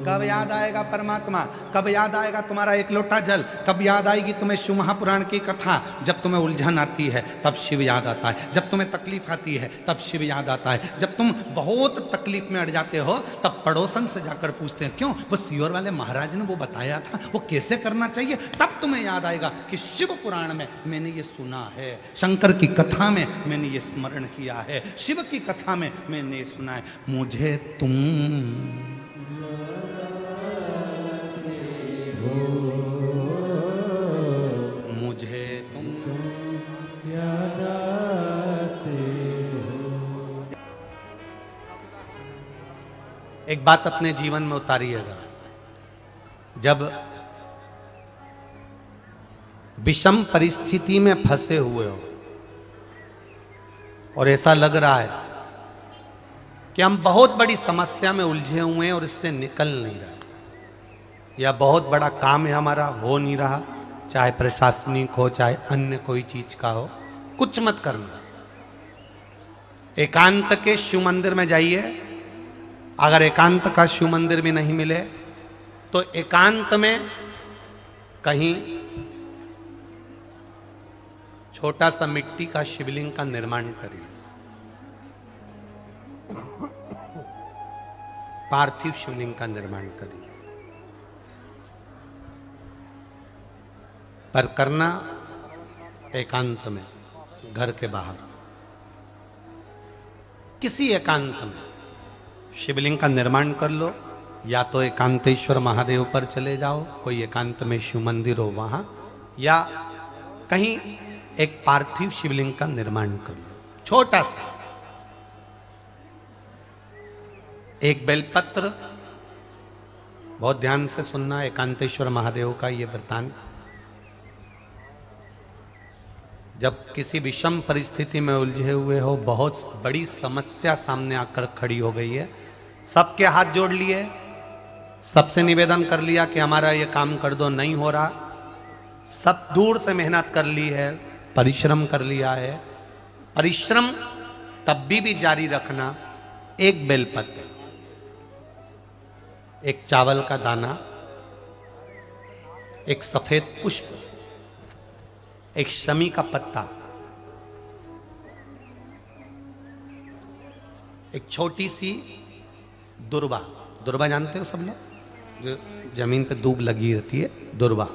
कब याद आएगा परमात्मा, कब याद आएगा तुम्हारा एक लोटा जल, कब याद आएगी तुम्हें शिव महापुराण की कथा। जब तुम्हें उलझन आती है तब शिव याद आता है, जब तुम्हें तकलीफ आती है तब शिव याद आता है, जब तुम बहुत तकलीफ में अड़ जाते हो तब पड़ोसन से जाकर पूछते हैं क्यों, वो सीहोर वाले महाराज ने वो बताया था, वो कैसे करना चाहिए। तब तुम्हें याद आएगा कि शिव पुराण में मैंने ये सुना है, शंकर की कथा में मैंने ये स्मरण किया है, शिव की कथा में मैंने सुना है। मुझे तुम मुझे तुम याद आते हो। एक बात अपने जीवन में उतारिएगा, जब विषम परिस्थिति में फंसे हुए हो और ऐसा लग रहा है कि हम बहुत बड़ी समस्या में उलझे हुए हैं और इससे निकल नहीं रहा, या बहुत बड़ा काम है हमारा हो नहीं रहा, चाहे प्रशासनिक हो चाहे अन्य कोई चीज का हो, कुछ मत करना। एकांत के शिव मंदिर में जाइए। अगर एकांत का शिव मंदिर भी नहीं मिले तो एकांत में कहीं छोटा सा मिट्टी का शिवलिंग का निर्माण करिए, पार्थिव शिवलिंग का निर्माण करिए, पर करना एकांत में, घर के बाहर किसी एकांत में शिवलिंग का निर्माण कर लो। या तो एकांतेश्वर महादेव पर चले जाओ, कोई एकांत में शिव मंदिर हो वहां, या कहीं एक पार्थिव शिवलिंग का निर्माण कर लो छोटा सा। एक बेलपत्र, बहुत ध्यान से सुनना, एकांतेश्वर महादेव का ये वृतांत। जब किसी विषम परिस्थिति में उलझे हुए हो, बहुत बड़ी समस्या सामने आकर खड़ी हो गई है, सबके हाथ जोड़ लिए, सबसे निवेदन कर लिया कि हमारा ये काम कर दो, नहीं हो रहा, सब दूर से मेहनत कर ली है, परिश्रम कर लिया है, परिश्रम तब भी जारी रखना। एक बेलपत्र, एक चावल का दाना, एक सफेद पुष्प, एक शमी का पत्ता, एक छोटी सी दुर्वा। दुर्वा जानते हो सब लोग, जो जमीन पे दूब लगी रहती है, दुर्वा,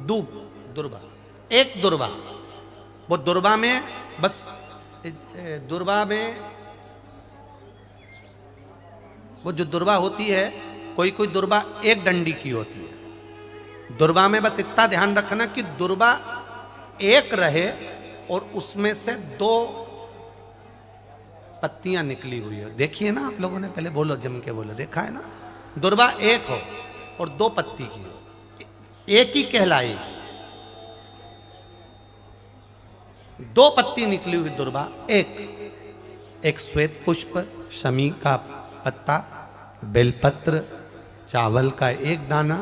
दूब, दुर्वा, एक दुर्वा। वो दुर्वा में बस, दुर्वा में वो जो दुर्वा होती है, कोई कोई दुर्वा एक डंडी की होती है। दुर्वा में बस इतना ध्यान रखना कि दुर्वा एक रहे और उसमें से 2 पत्तियां निकली हुई है। देखिए ना आप लोगों ने, पहले बोलो, जम के बोलो, देखा है ना। दुर्वा एक हो और 2 पत्ती की हो, एक ही कहलाएगी। 2 पत्ती निकली हुई दुर्वा, एक श्वेत पुष्प, शमी का पत्ता, बेलपत्र, चावल का एक दाना।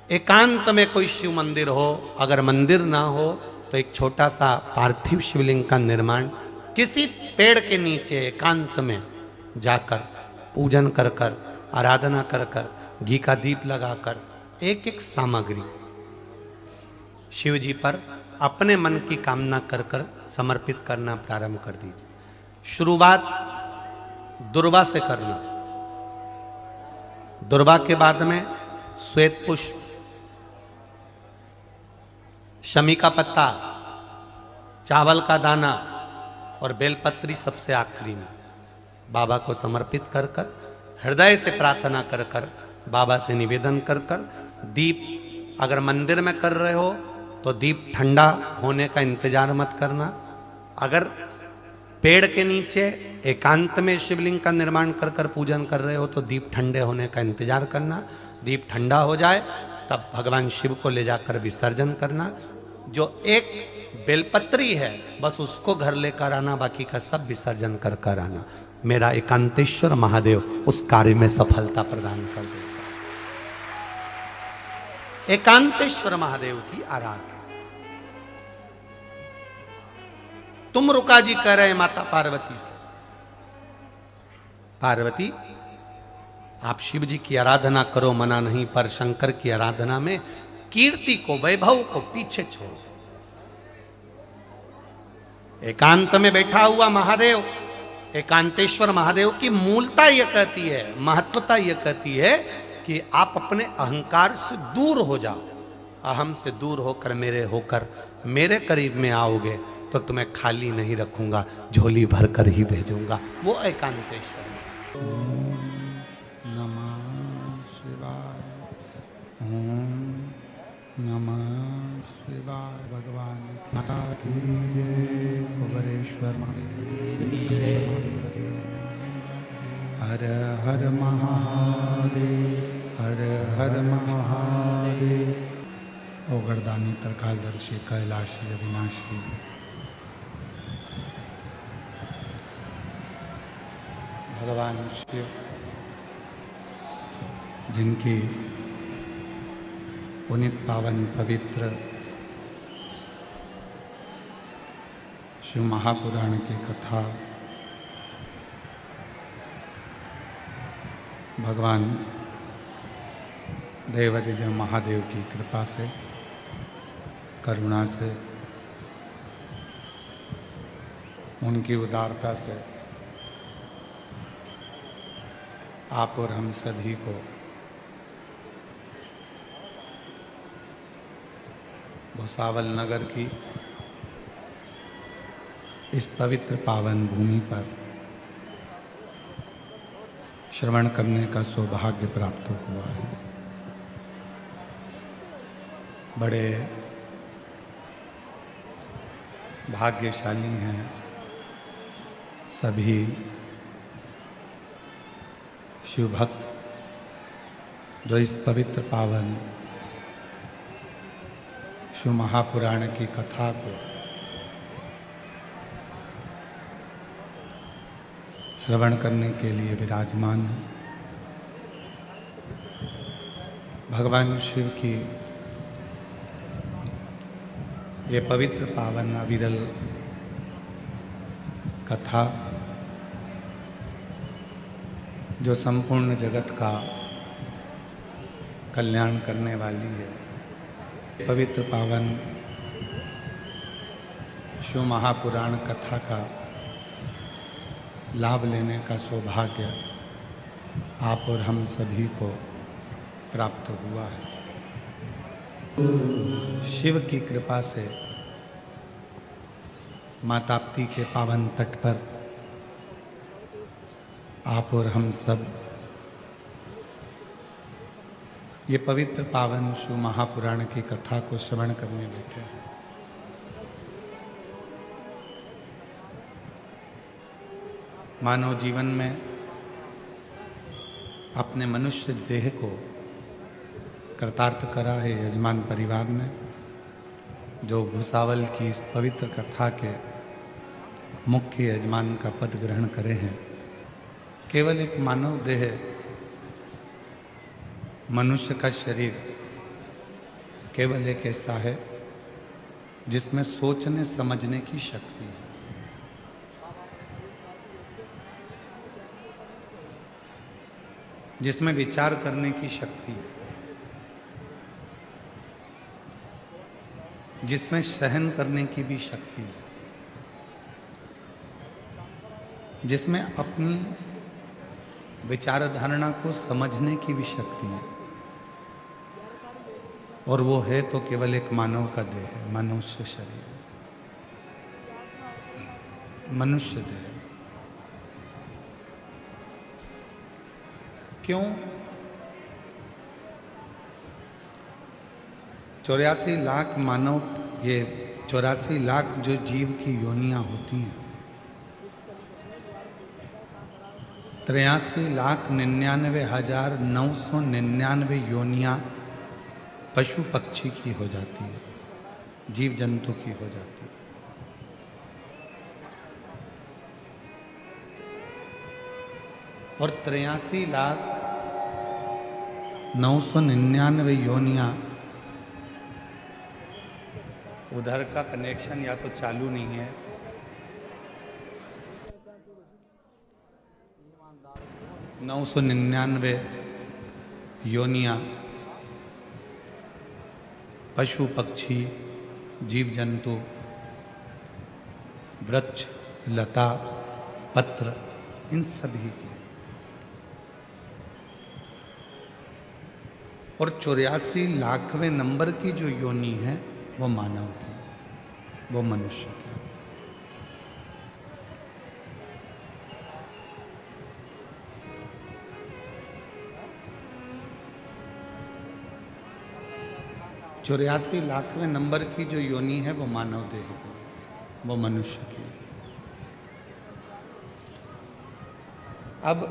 एकांत में कोई शिव मंदिर हो, अगर मंदिर ना हो तो एक छोटा सा पार्थिव शिवलिंग का निर्माण किसी पेड़ के नीचे एकांत में जाकर पूजन कर कर, आराधना कर कर, घी का दीप लगाकर एक एक सामग्री शिव जी पर अपने मन की कामना कर कर समर्पित करना प्रारंभ कर दीजिए। शुरुआत दुर्वा से करना, दुर्वा के बाद में श्वेत पुष्प, शमी का पत्ता, चावल का दाना और बेलपत्री सबसे आखिरी में बाबा को समर्पित कर कर, हृदय से प्रार्थना कर कर, बाबा से निवेदन कर कर, दीप अगर मंदिर में कर रहे हो तो दीप ठंडा होने का इंतजार मत करना। अगर पेड़ के नीचे एकांत में शिवलिंग का निर्माण कर कर पूजन कर रहे हो तो दीप ठंडे होने का इंतजार करना। दीप ठंडा हो जाए तब भगवान शिव को ले जाकर विसर्जन करना। जो एक बेलपत्री है बस उसको घर लेकर आना, बाकी का सब विसर्जन कर कर आना। मेरा एकांतेश्वर महादेव उस कार्य में सफलता प्रदान कर देगा। एकांतेश्वर महादेव की आराधना। तुम रुका जी कह रहे माता पार्वती से, पार्वती आप शिव जी की आराधना करो, मना नहीं, पर शंकर की आराधना में कीर्ति को, वैभव को पीछे छोड़ो। एकांत में बैठा हुआ महादेव, एकांतेश्वर महादेव की मूलता यह कहती है, महत्वता यह कहती है कि आप अपने अहंकार से दूर हो जाओ। अहम से दूर होकर मेरे करीब में आओगे तो तुम्हें खाली नहीं रखूंगा, झोली भर कर ही भेजूंगा। वो एकांतेश्वर। नमः शिवाय, ओम नमः शिवाय। भगवान माता की जय, कुबेरेश्वर महादेव की। हर हर महादेव, हर हर महादेव। ओ गर्दानी तरकालदर्शी कैलाशी अविनाशी, भगवान शिव जिनकी पुनित पावन पवित्र शिव महापुराण की कथा भगवान देवादिदेव महादेव की कृपा से, करुणा से, उनकी उदारता से आप और हम सभी को भुसावल नगर की इस पवित्र पावन भूमि पर श्रवण करने का सौभाग्य प्राप्त हुआ है। बड़े भाग्यशाली हैं सभी शिव भक्त जो इस पवित्र पावन शिव महापुराण की कथा को श्रवण करने के लिए विराजमान है। भगवान शिव की ये पवित्र पावन अविरल कथा जो संपूर्ण जगत का कल्याण करने वाली है, पवित्र पावन शिव महापुराण कथा का लाभ लेने का सौभाग्य आप और हम सभी को प्राप्त हुआ है। शिव की कृपा से माँ ताप्ती के पावन तट पर आप और हम सब ये पवित्र पावन शिव महापुराण की कथा को श्रवण करने बैठे हैं। मानव जीवन में अपने मनुष्य देह को कृतार्थ करा है यजमान परिवार ने, जो भुसावल की इस पवित्र कथा के मुख्य यजमान का पद ग्रहण करे हैं। केवल एक मानव देह, मनुष्य का शरीर केवल एक ऐसा है जिसमें सोचने समझने की शक्ति है। जिसमें विचार करने की शक्ति है, जिसमें सहन करने की भी शक्ति है, जिसमें अपनी विचारधारणा को समझने की भी शक्ति है। और वो है तो केवल एक मानव का देह है, मनुष्य शरीर, मनुष्य देह। क्यों? 84 लाख मानव, ये 84 लाख जो जीव की योनियां होती हैं, 83,99,999 योनियां पशु पक्षी की हो जाती है, जीव जंतु की हो जाती है। और 83,999 योनियां, उधर का कनेक्शन या तो चालू नहीं है, 999 योनियां पशु पक्षी जीव जंतु वृक्ष लता पत्र इन सभी की, और 84 लाखवें नंबर की जो योनि है वो मानव की, वो मनुष्य की। चौरासी लाखवें नंबर की जो योनि है वो मानव देह की, वो मनुष्य की। अब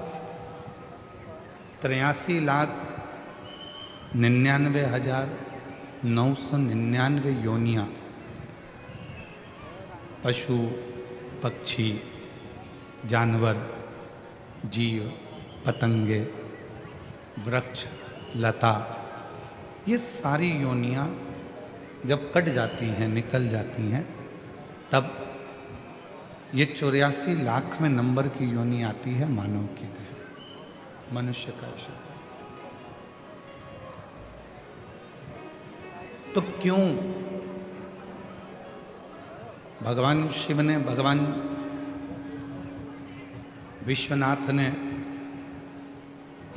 83,99,999 योनियां पशु पक्षी जानवर जीव पतंगे वृक्ष लता, ये सारी योनियां जब कट जाती हैं निकल जाती हैं, तब ये 84 लाखवें नंबर की योनि आती है मानव की देह, मनुष्य का शरीर। तो क्यों भगवान शिव ने, भगवान विश्वनाथ ने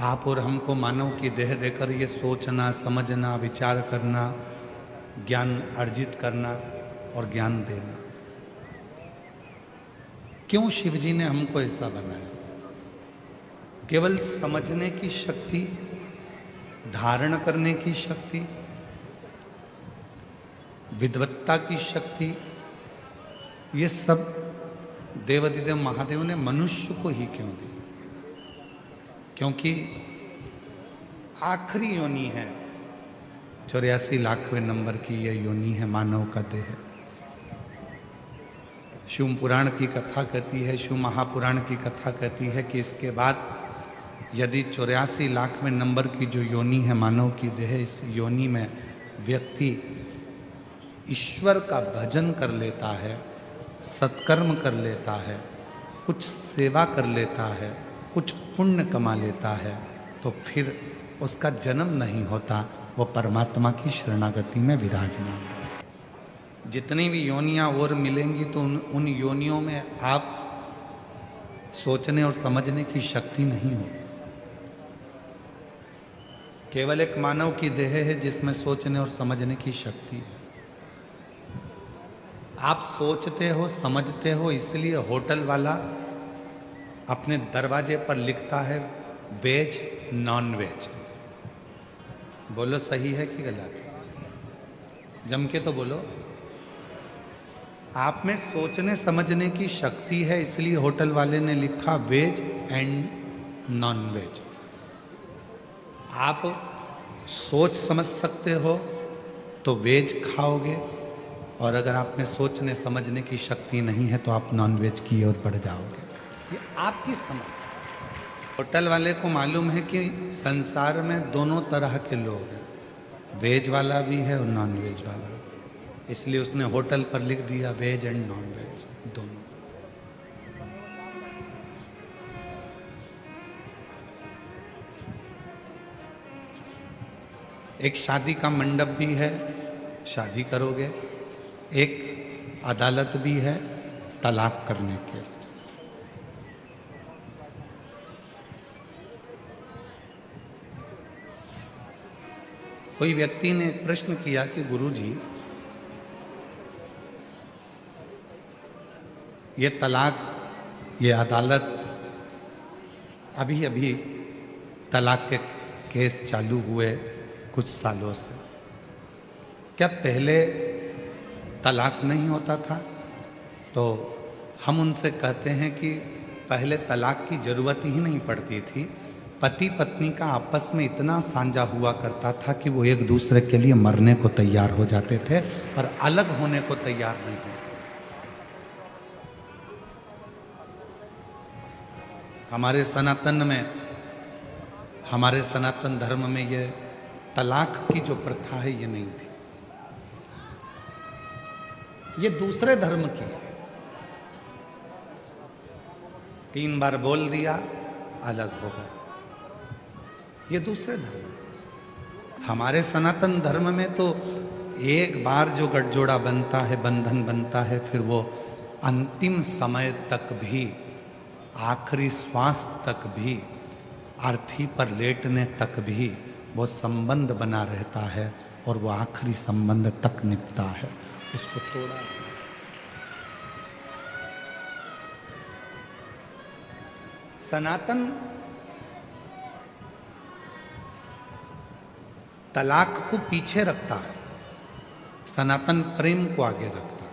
आप और हमको मानव की देह देकर ये सोचना समझना विचार करना ज्ञान अर्जित करना और ज्ञान देना, क्यों शिव जी ने हमको ऐसा बनाया? केवल समझने की शक्ति, धारण करने की शक्ति, विद्वत्ता की शक्ति, ये सब देवाधिदेव महादेव ने मनुष्य को ही क्यों दी? क्योंकि आखिरी योनि है 84 लाखवें नंबर की यह योनि है मानव का देह। शिव पुराण की कथा कहती है, शिव महापुराण की कथा कहती है कि इसके बाद यदि 84 लाखवें नंबर की जो योनि है मानव की देह, इस योनि में व्यक्ति ईश्वर का भजन कर लेता है, सत्कर्म कर लेता है, कुछ सेवा कर लेता है, कुछ पुण्य कमा लेता है, तो फिर उसका जन्म नहीं होता, वो परमात्मा की शरणागति में विराजमान है। जितनी भी योनियां और मिलेंगी तो उन योनियों में आप सोचने और समझने की शक्ति नहीं होगी। केवल एक मानव की देह है जिसमें सोचने और समझने की शक्ति है। आप सोचते हो समझते हो, इसलिए होटल वाला अपने दरवाजे पर लिखता है वेज नॉन वेज। बोलो सही है कि गलत? जम के तो बोलो। आप में सोचने समझने की शक्ति है, इसलिए होटल वाले ने लिखा वेज एंड नॉन वेज। आप सोच समझ सकते हो तो वेज खाओगे, और अगर आप में सोचने समझने की शक्ति नहीं है तो आप नॉन वेज की ओर बढ़ जाओगे। ये आपकी समझ। होटल वाले को मालूम है कि संसार में दोनों तरह के लोग हैं, वेज वाला भी है और नॉन वेज वाला, इसलिए उसने होटल पर लिख दिया वेज एंड नॉन वेज दोनों। एक शादी का मंडप भी है, शादी करोगे, एक अदालत भी है तलाक करने के। कोई व्यक्ति ने प्रश्न किया कि गुरुजी, ये तलाक, ये अदालत, अभी अभी तलाक के केस चालू हुए कुछ सालों से, क्या पहले तलाक नहीं होता था? तो हम उनसे कहते हैं कि पहले तलाक की ज़रूरत ही नहीं पड़ती थी। पति पत्नी का आपस में इतना साझा हुआ करता था कि वो एक दूसरे के लिए मरने को तैयार हो जाते थे, पर अलग होने को तैयार नहीं होते। हमारे सनातन धर्म में ये तलाक की जो प्रथा है ये नहीं थी, ये दूसरे धर्म की है। 3 बार बोल दिया अलग हो गए, ये दूसरे धर्म की। हमारे सनातन धर्म में तो एक बार जो गठजोड़ा बनता है, बंधन बनता है, फिर वो अंतिम समय तक भी, आखिरी श्वास तक भी, अर्थी पर लेटने तक भी वो संबंध बना रहता है और वो आखिरी संबंध तक निभता है। उसको तोड़ा सनातन तलाक को पीछे रखता है, सनातन प्रेम को आगे रखता है,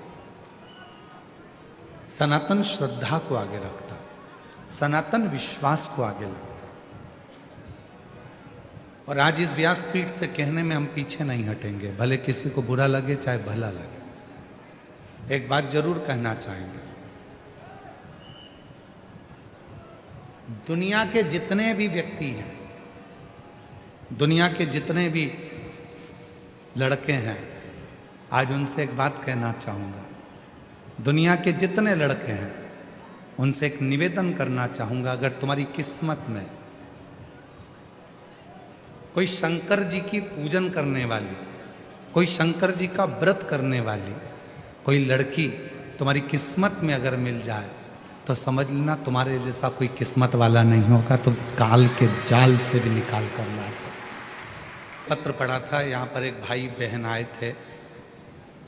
सनातन श्रद्धा को आगे रखता है, सनातन विश्वास को आगे रखता है। और आज इस व्यासपीठ से कहने में हम पीछे नहीं हटेंगे, भले किसी को बुरा लगे चाहे भला लगे। एक बात जरूर कहना चाहेंगे, दुनिया के जितने भी व्यक्ति हैं, दुनिया के जितने भी लड़के हैं, आज उनसे एक बात कहना चाहूँगा। दुनिया के जितने लड़के हैं उनसे एक निवेदन करना चाहूँगा, अगर तुम्हारी किस्मत में कोई शंकर जी की पूजन करने वाली, कोई शंकर जी का व्रत करने वाली कोई लड़की तुम्हारी किस्मत में अगर मिल जाए तो समझ लेना तुम्हारे जैसा कोई किस्मत वाला नहीं होगा, तुम काल के जाल से भी निकाल कर ला सकते। पत्र पढ़ा था, यहाँ पर एक भाई बहन आए थे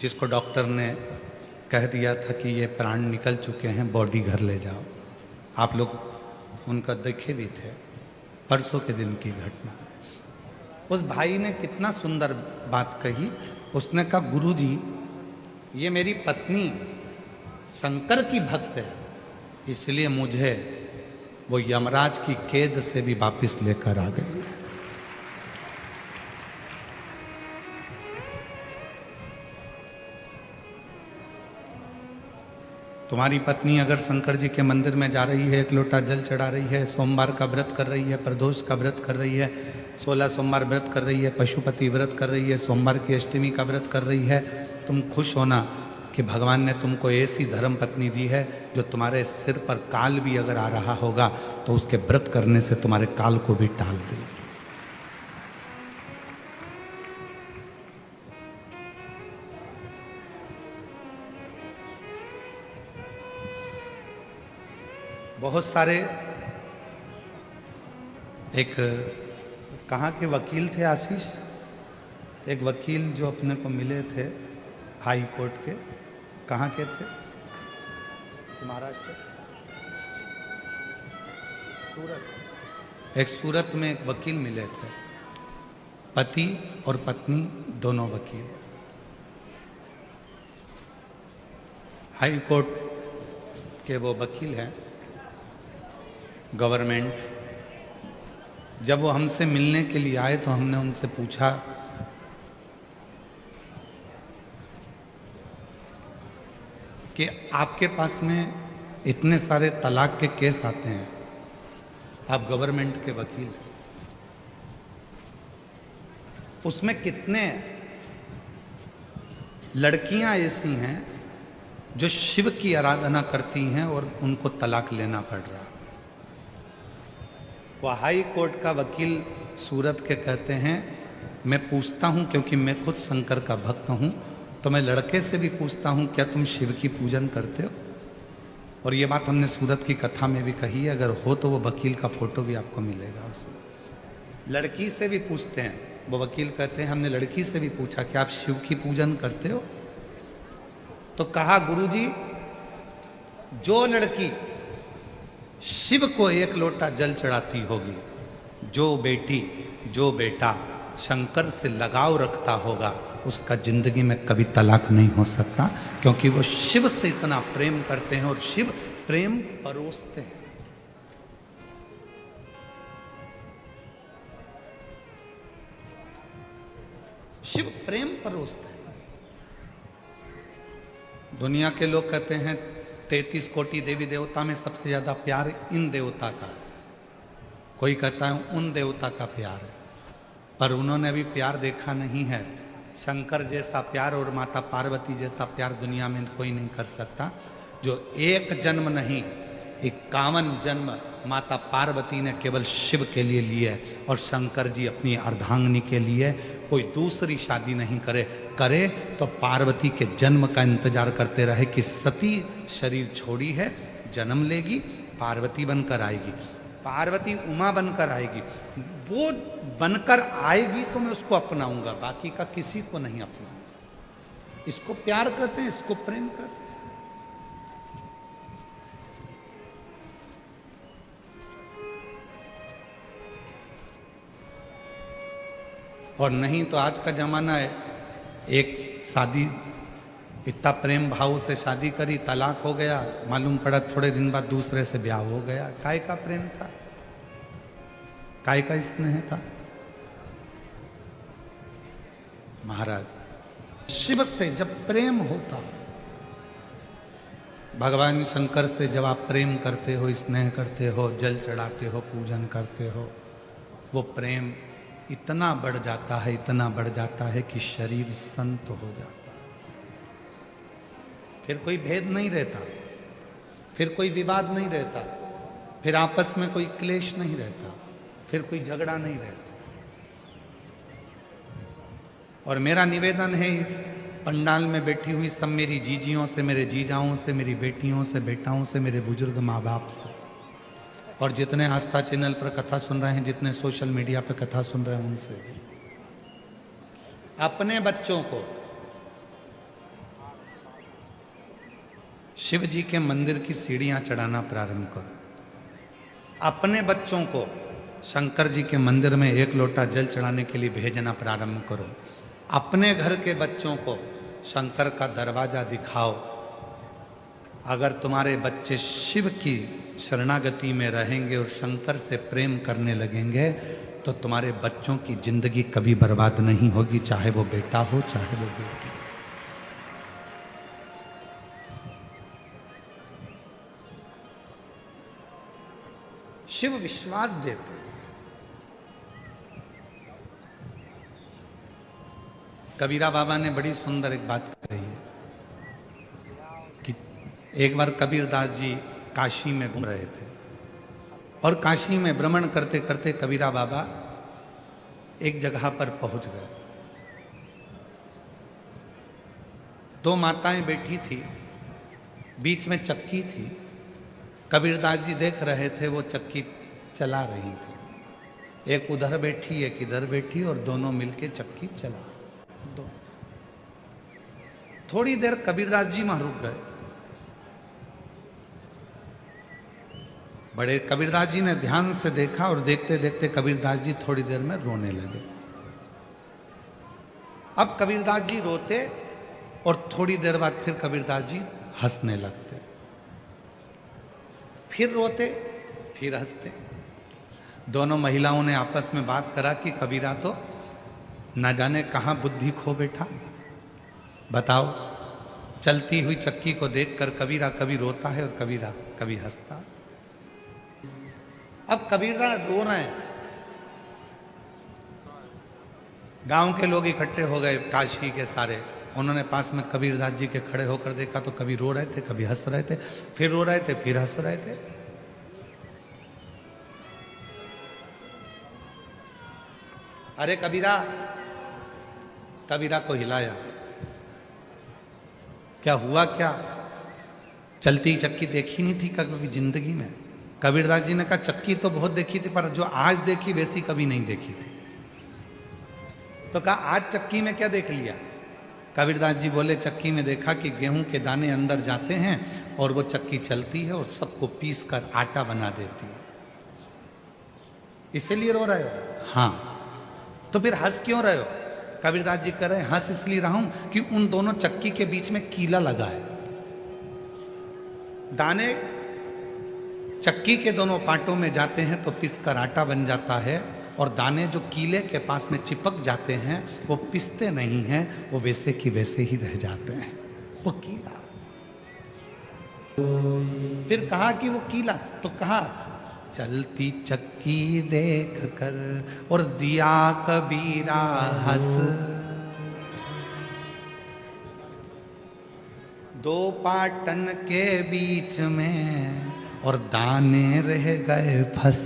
जिसको डॉक्टर ने कह दिया था कि ये प्राण निकल चुके हैं, बॉडी घर ले जाओ। आप लोग उनका देखे भी थे, परसों के दिन की घटना। उस भाई ने कितना सुंदर बात कही। उसने कहा, गुरुजी ये मेरी पत्नी शंकर की भक्त है, इसलिए मुझे वो यमराज की कैद से भी वापस लेकर आ गई। तुम्हारी पत्नी अगर शंकर जी के मंदिर में जा रही है, एक लोटा जल चढ़ा रही है, सोमवार का व्रत कर रही है, प्रदोष का व्रत कर रही है, 16 सोमवार व्रत कर रही है, पशुपति व्रत कर रही है, सोमवार की अष्टमी का व्रत कर रही है, तुम खुश होना कि भगवान ने तुमको ऐसी धर्म पत्नी दी है जो तुम्हारे सिर पर काल भी अगर आ रहा होगा तो उसके व्रत करने से तुम्हारे काल को भी टाल देगी। बहुत सारे एक कहाँ के वकील थे आशीष, एक वकील जो अपने को मिले थे हाई कोर्ट के, कहाँ के थे? महाराष्ट्र, सूरत। एक सूरत में एक वकील मिले थे, पति और पत्नी दोनों वकील। हाई कोर्ट के वो वकील हैं, गवर्नमेंट। जब वो हमसे मिलने के लिए आए तो हमने उनसे पूछा कि आपके पास में इतने सारे तलाक के केस आते हैं, आप गवर्नमेंट के वकील हैं, उसमें कितने लड़कियां ऐसी हैं जो शिव की आराधना करती हैं और उनको तलाक लेना पड़ रहा है? वो हाई कोर्ट का वकील सूरत के कहते हैं, मैं पूछता हूं क्योंकि मैं खुद शंकर का भक्त हूं, तो मैं लड़के से भी पूछता हूं क्या तुम शिव की पूजन करते हो? और ये बात हमने सूरत की कथा में भी कही है, अगर हो तो वो वकील का फोटो भी आपको मिलेगा उसमें। लड़की से भी पूछते हैं, वो वकील कहते हैं हमने लड़की से भी पूछा कि आप शिव की पूजन करते हो? तो कहा, गुरुजी जो लड़की शिव को एक लोटा जल चढ़ाती होगी, जो बेटी जो बेटा शंकर से लगाव रखता होगा, उसका जिंदगी में कभी तलाक नहीं हो सकता, क्योंकि वो शिव से इतना प्रेम करते हैं और शिव प्रेम परोसते हैं। शिव प्रेम परोसते हैं। दुनिया के लोग कहते हैं 33 कोटि देवी देवता में सबसे ज्यादा प्यार इन देवता का है, कोई कहता है उन देवता का प्यार है, पर उन्होंने भी प्यार देखा नहीं है। शंकर जैसा प्यार और माता पार्वती जैसा प्यार दुनिया में कोई नहीं कर सकता। जो एक जन्म नहीं 51 जन्म माता पार्वती ने केवल शिव के लिए लिए और शंकर जी अपनी अर्धांगिनी के लिए कोई दूसरी शादी नहीं करे, करे तो पार्वती के जन्म का इंतजार करते रहे कि सती शरीर छोड़ी है, जन्म लेगी, पार्वती बनकर आएगी, पार्वती उमा बनकर आएगी, वो बनकर आएगी तो मैं उसको अपनाऊंगा, बाकी का किसी को नहीं अपनाऊंगा। इसको प्यार करते हैं, इसको प्रेम करते हैं। और नहीं तो आज का जमाना है, एक शादी इतना प्रेम भाव से शादी करी, तलाक हो गया, मालूम पड़ा थोड़े दिन बाद दूसरे से ब्याह हो गया। काय का प्रेम था, काय का स्नेह था। महाराज शिव से जब प्रेम होता, भगवान शंकर से जब आप प्रेम करते हो, स्नेह करते हो, जल चढ़ाते हो, पूजन करते हो, वो प्रेम इतना बढ़ जाता है, इतना बढ़ जाता है कि शरीर संत हो जाता है। फिर कोई भेद नहीं रहता, फिर कोई विवाद नहीं रहता, फिर आपस में कोई क्लेश नहीं रहता, फिर कोई झगड़ा नहीं रहता। और मेरा निवेदन है इस पंडाल में बैठी हुई सब मेरी जीजियों से, मेरे जीजाओं से, मेरी बेटियों से, बेटाओं से, मेरे बुजुर्ग माँ बाप से, और जितने आस्था चैनल पर कथा सुन रहे हैं, जितने सोशल मीडिया पर कथा सुन रहे हैं, उनसे अपने बच्चों को शिव जी के मंदिर की सीढ़ियां चढ़ाना प्रारंभ करो। अपने बच्चों को शंकर जी के मंदिर में एक लोटा जल चढ़ाने के लिए भेजना प्रारंभ करो। अपने घर के बच्चों को शंकर का दरवाजा दिखाओ। अगर तुम्हारे बच्चे शिव की शरणागति में रहेंगे और शंकर से प्रेम करने लगेंगे तो तुम्हारे बच्चों की जिंदगी कभी बर्बाद नहीं होगी, चाहे वो बेटा हो, चाहे वो बेटी। शिव विश्वास देते हैं। कबीरा बाबा ने बड़ी सुंदर एक बात कही है कि एक बार कबीरदास जी काशी में घूम रहे थे और काशी में भ्रमण करते करते कबीरा बाबा एक जगह पर पहुंच गए। दो माताएं बैठी थी, बीच में चक्की थी। कबीरदास जी देख रहे थे, वो चक्की चला रही थी। एक उधर बैठी, एक इधर बैठी, और दोनों मिलके चक्की चला दो। थोड़ी देर कबीरदास जी वहां रुक गए। बड़े कबीरदास जी ने ध्यान से देखा और देखते देखते कबीरदास जी थोड़ी देर में रोने लगे। अब कबीरदास जी रोते और थोड़ी देर बाद फिर कबीरदास जी हंसने लगते, फिर रोते, फिर हंसते। दोनों महिलाओं ने आपस में बात करा कि कबीरा तो ना जाने कहां बुद्धि खो बैठा। बताओ, चलती हुई चक्की को देखकर कबीरा कभी रोता है और कबीरा कभी हंसता। अब कबीरा रो रहे हैं। गांव के लोग इकट्ठे हो गए, काशी के सारे। उन्होंने पास में कबीरदास जी के खड़े होकर देखा तो कभी रो रहे थे, कभी हंस रहे थे, फिर रो रहे थे, फिर हंस रहे थे। अरे कबीरा, कबीरा को हिलाया। क्या हुआ, क्या चलती चक्की देखी नहीं थी कभी जिंदगी में? कबीरदास जी ने कहा चक्की तो बहुत देखी थी, पर जो आज देखी वैसी कभी नहीं देखी थी। तो कहा आज चक्की में क्या देख लिया? कबीरदास जी बोले चक्की में देखा कि गेहूं के दाने अंदर जाते हैं और वो चक्की चलती है और सबको पीस कर आटा बना देती है। इसीलिए रो रहे हो? हाँ। तो फिर हंस क्यों रहे हो? कबीरदास जी कह रहे हैं हंस इसलिए रहा हूं कि उन दोनों चक्की के बीच में कीला लगा है। दाने चक्की के दोनों पार्टों में जाते हैं तो पिस कर आटा बन जाता है, और दाने जो कीले के पास में चिपक जाते हैं वो पिसते नहीं हैं, वो वैसे की वैसे ही रह जाते हैं। वो कीला। फिर कहा कि वो कीला, तो कहा चलती चक्की देख कर और दिया कबीरा हंस, दो पाटन के बीच में और दाने रह गए फंस।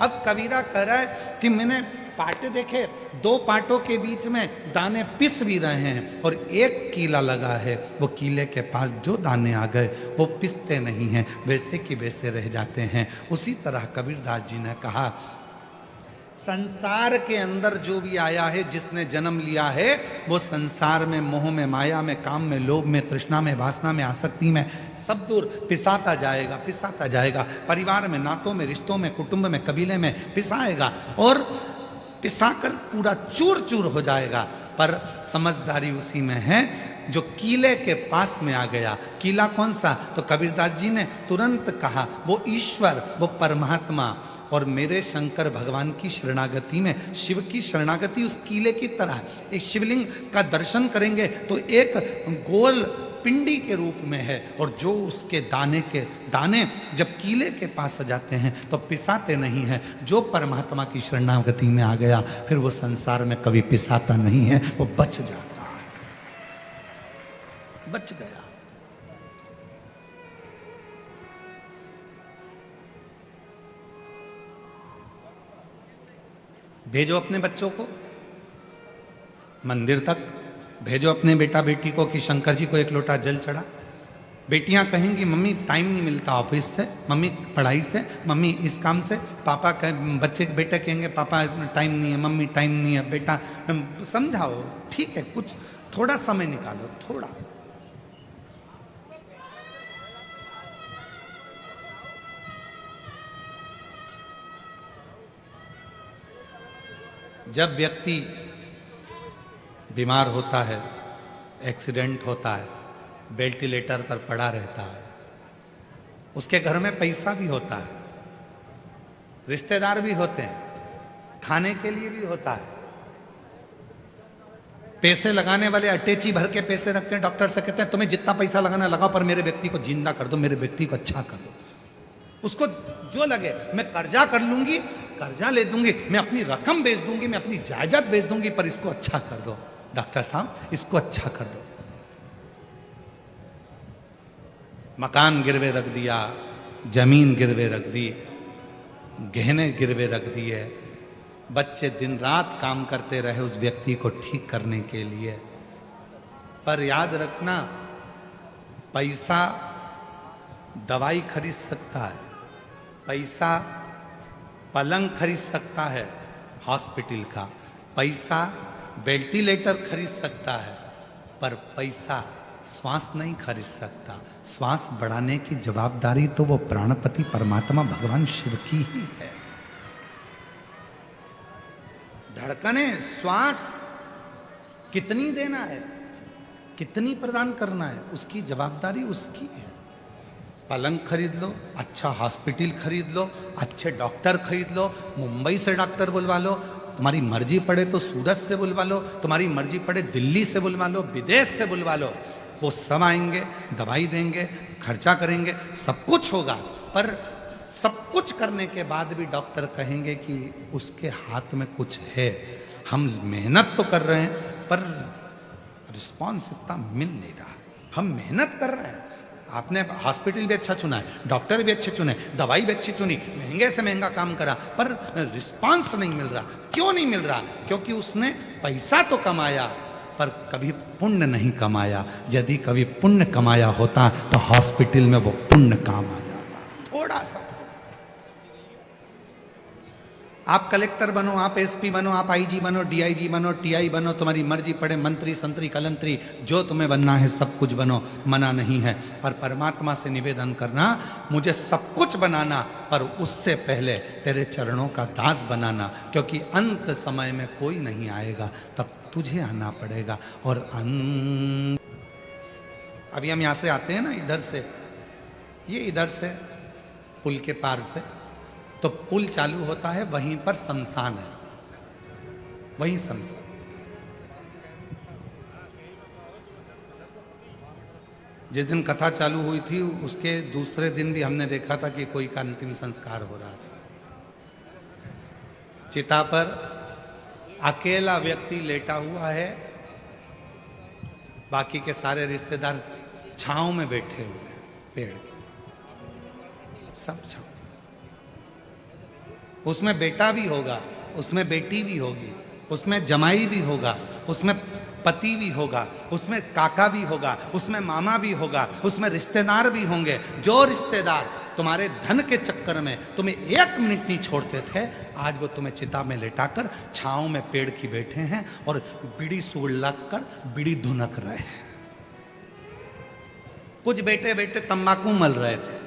अब कबीरा कह रहा है कि मैंने पाटे देखे, दो पाटों के बीच में दाने पिस भी रहे हैं और एक कीला लगा है, वो कीले के पास जो दाने आ गए वो पिसते नहीं हैं, वैसे कि वैसे रह जाते हैं। उसी तरह कबीरदास जी ने कहा, संसार के अंदर जो भी आया है, जिसने जन्म लिया है, वो संसार में, मोह में, माया में, काम में, लोभ में, तृष्णा में, वासना में, आसक्ति में, सब दूर पिसाता जाएगा, पिसाता जाएगा। परिवार में, नातों में, रिश्तों में, कुटुंब में, कबीले में पिसाएगा और पिसाकर पूरा चूर चूर हो जाएगा। पर समझदारी उसी में है जो कीले के पास में आ गया। कीला कौन सा? तो कबीरदास जी ने तुरंत कहा, वो ईश्वर, वो परमात्मा। और मेरे शंकर भगवान की शरणागति में, शिव की शरणागति उस कीले की तरह। एक शिवलिंग का दर्शन करेंगे तो एक गोल पिंडी के रूप में है, और जो उसके दाने जब कीले के पास आ जाते हैं तो पिसाते नहीं हैं। जो परमात्मा की शरणागति में आ गया, फिर वो संसार में कभी पिसाता नहीं है, वो बच जाता है, बच गया। भेजो अपने बच्चों को मंदिर तक, भेजो अपने बेटा बेटी को कि शंकर जी को एक लोटा जल चढ़ा। बेटियां कहेंगी मम्मी टाइम नहीं मिलता ऑफिस से, मम्मी पढ़ाई से, मम्मी इस काम से। पापा बेटे कहेंगे पापा टाइम नहीं है, मम्मी टाइम नहीं है। बेटा समझाओ, ठीक है, कुछ थोड़ा समय निकालो, थोड़ा। जब व्यक्ति बीमार होता है, एक्सीडेंट होता है, वेंटिलेटर पर पड़ा रहता है, उसके घर में पैसा भी होता है, रिश्तेदार भी होते हैं, खाने के लिए भी होता है, पैसे लगाने वाले अटैची भर के पैसे रखते हैं। डॉक्टर से कहते हैं तुम्हें जितना पैसा लगाना लगाओ, पर मेरे व्यक्ति को जिंदा कर दो, मेरे व्यक्ति को अच्छा कर दो। उसको जो लगे, मैं कर्जा कर लूंगी, कर्जा ले दूंगी, मैं अपनी रकम बेच दूंगी, मैं अपनी जायदाद बेच दूंगी, पर इसको अच्छा कर दो डॉक्टर साहब, इसको अच्छा कर दो। मकान गिरवे रख दिया, जमीन गिरवे रख दी, गहने गिरवे रख दिए, बच्चे दिन रात काम करते रहे उस व्यक्ति को ठीक करने के लिए। पर याद रखना, पैसा दवाई खरीद सकता है, पैसा पलंग खरीद सकता है हॉस्पिटल का, पैसा वेंटिलेटर खरीद सकता है, पर पैसा श्वास नहीं खरीद सकता। श्वास बढ़ाने की जवाबदारी तो वो प्राणपति परमात्मा भगवान शिव की ही है। धड़कने, श्वास कितनी देना है, कितनी प्रदान करना है, उसकी जवाबदारी उसकी है। पलंग खरीद लो, अच्छा हॉस्पिटल खरीद लो, अच्छे डॉक्टर खरीद लो, मुंबई से डॉक्टर बुलवा लो, तुम्हारी मर्जी पड़े तो सूरत से बुलवा लो, तुम्हारी मर्जी पड़े दिल्ली से बुलवा लो, विदेश से बुलवा लो, वो सब आएंगे, दवाई देंगे, खर्चा करेंगे, सब कुछ होगा। पर सब कुछ करने के बाद भी डॉक्टर कहेंगे कि उसके हाथ में कुछ है, हम मेहनत तो कर रहे हैं पर रिस्पॉन्स इतना मिल नहीं रहा। हम मेहनत कर रहे हैं, आपने हॉस्पिटल भी अच्छा चुना है, डॉक्टर भी अच्छे चुने, दवाई भी अच्छी चुनी, महंगे से महंगा काम करा, पर रिस्पांस नहीं मिल रहा। क्यों नहीं मिल रहा? क्योंकि उसने पैसा तो कमाया पर कभी पुण्य नहीं कमाया। यदि कभी पुण्य कमाया होता तो हॉस्पिटल में वो पुण्य काम आ जाता। थोड़ा सा आप कलेक्टर बनो, आप एसपी बनो, आप आईजी बनो, डीआईजी बनो, टीआई बनो, तुम्हारी मर्जी पड़े, मंत्री, संतरी, कलंतरी, जो तुम्हें बनना है सब कुछ बनो, मना नहीं है। पर परमात्मा से निवेदन करना, मुझे सब कुछ बनाना, पर उससे पहले तेरे चरणों का दास बनाना, क्योंकि अंत समय में कोई नहीं आएगा, तब तुझे आना पड़ेगा। और अभी हम यहाँ से आते हैं ना, इधर से, ये इधर से पुल के पार से, तो पुल चालू होता है, वहीं पर शमशान है, वहीं शमशान। जिस दिन कथा चालू हुई थी उसके दूसरे दिन भी हमने देखा था कि कोई का अंतिम संस्कार हो रहा था। चिता पर अकेला व्यक्ति लेटा हुआ है, बाकी के सारे रिश्तेदार छांव में बैठे हुए हैं, पेड़ के सब छांव। उसमें बेटा भी होगा, उसमें बेटी भी होगी, उसमें जमाई भी होगा, उसमें पति भी होगा, उसमें काका भी होगा, उसमें मामा भी होगा, उसमें रिश्तेदार भी होंगे। जो रिश्तेदार तुम्हारे धन के चक्कर में तुम्हें 1 मिनट नहीं छोड़ते थे, आज वो तुम्हें चिता में लेटाकर छांव में पेड़ की बैठे हैं और बीड़ी सूड़ लग कर बीड़ी धुनक रहे हैं। कुछ बेटे बेटे तंबाकू मल रहे थे